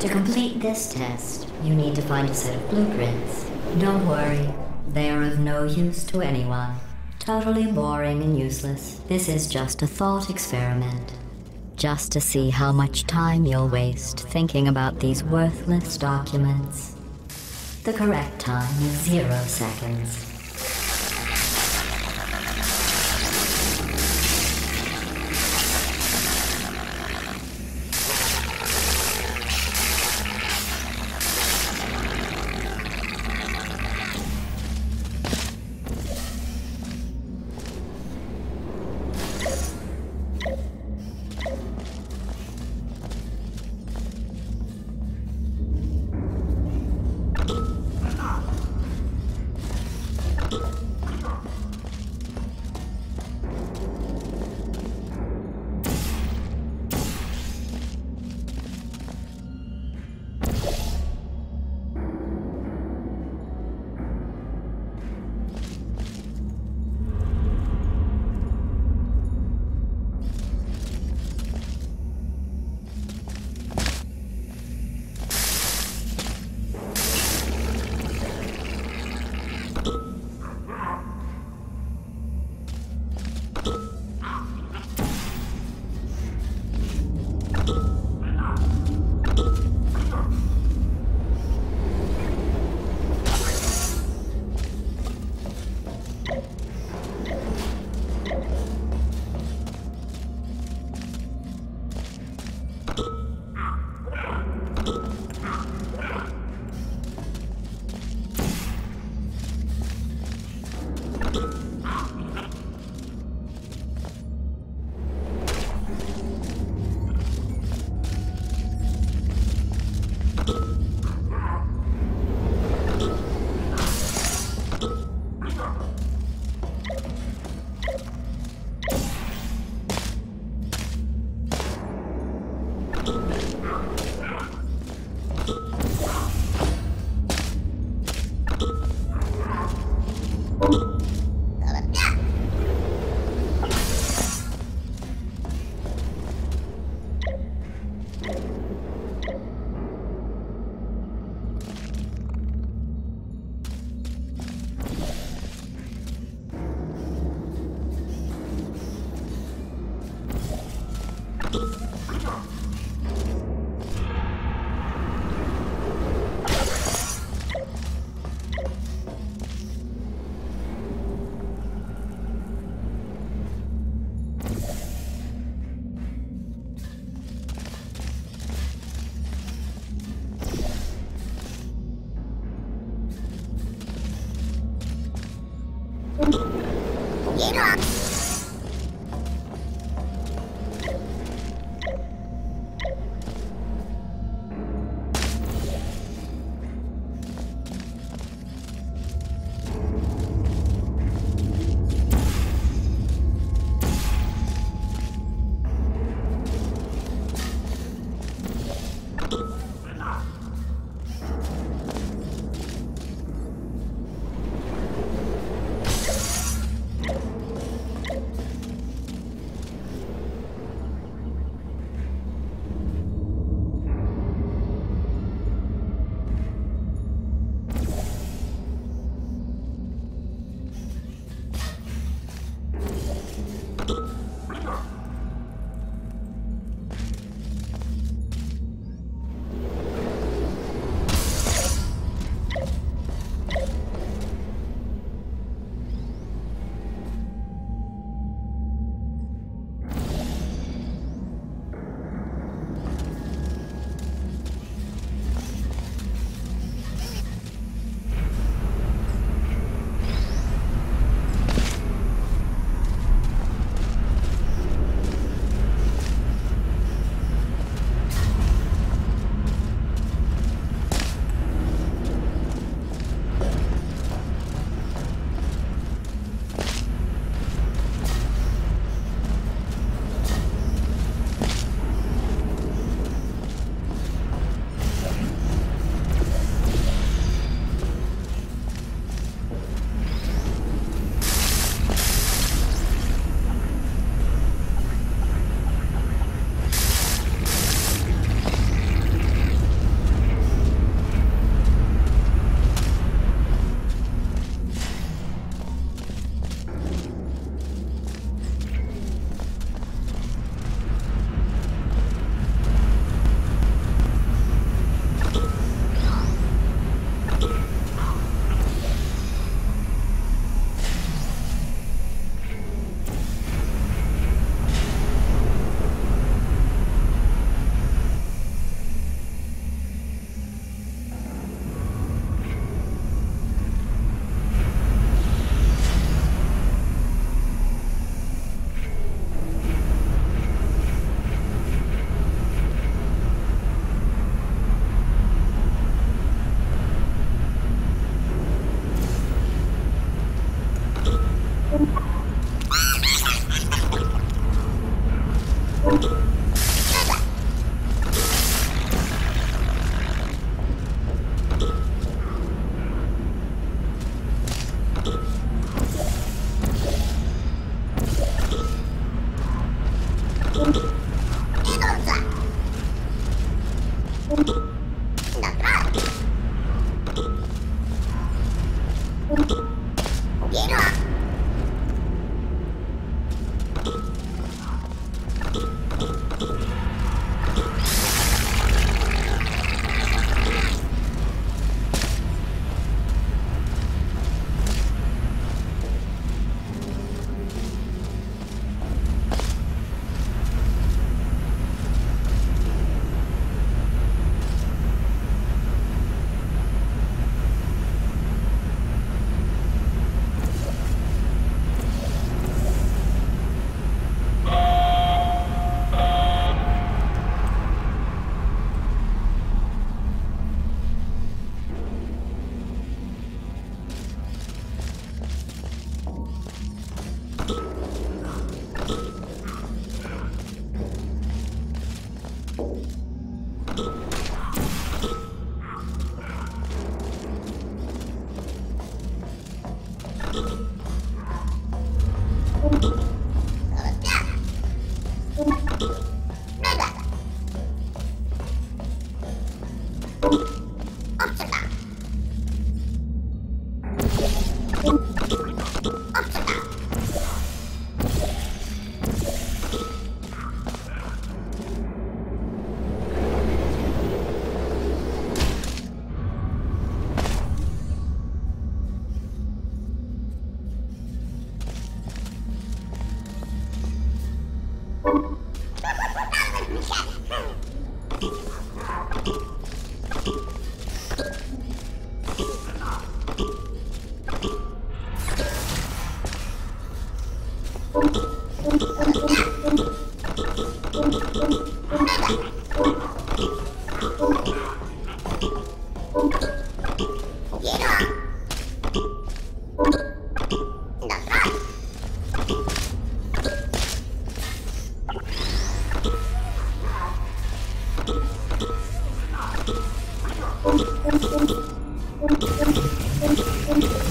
To complete this test, you need to find a set of blueprints. Don't worry, they are of no use to anyone. Totally boring and useless. This is just a thought experiment. Just to see how much time you'll waste thinking about these worthless documents. The correct time is 0 seconds.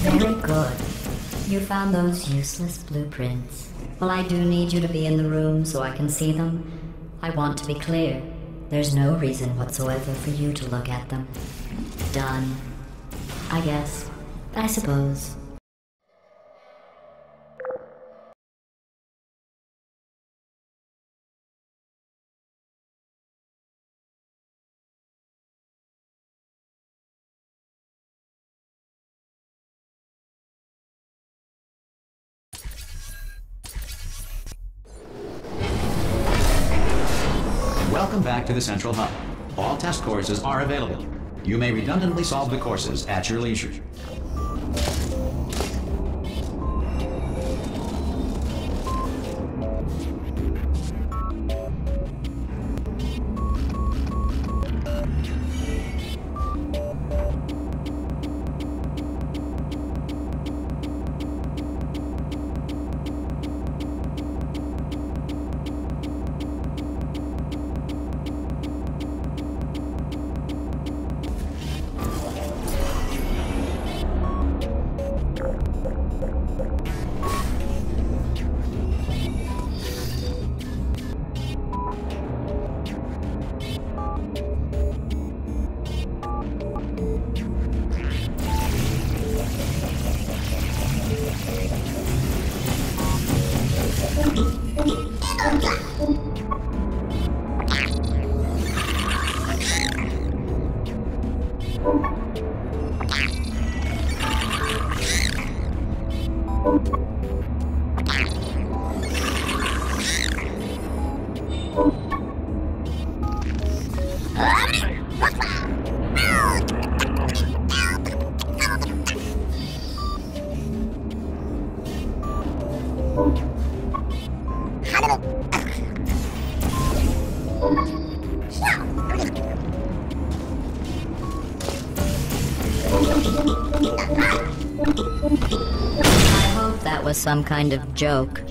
Very good. You found those useless blueprints. Well, I do need you to be in the room so I can see them. I want to be clear. There's no reason whatsoever for you to look at them. Done. I guess. I suppose. Welcome back to the Central Hub. All test courses are available. You may redundantly solve the courses at your leisure. I hope that was some kind of joke.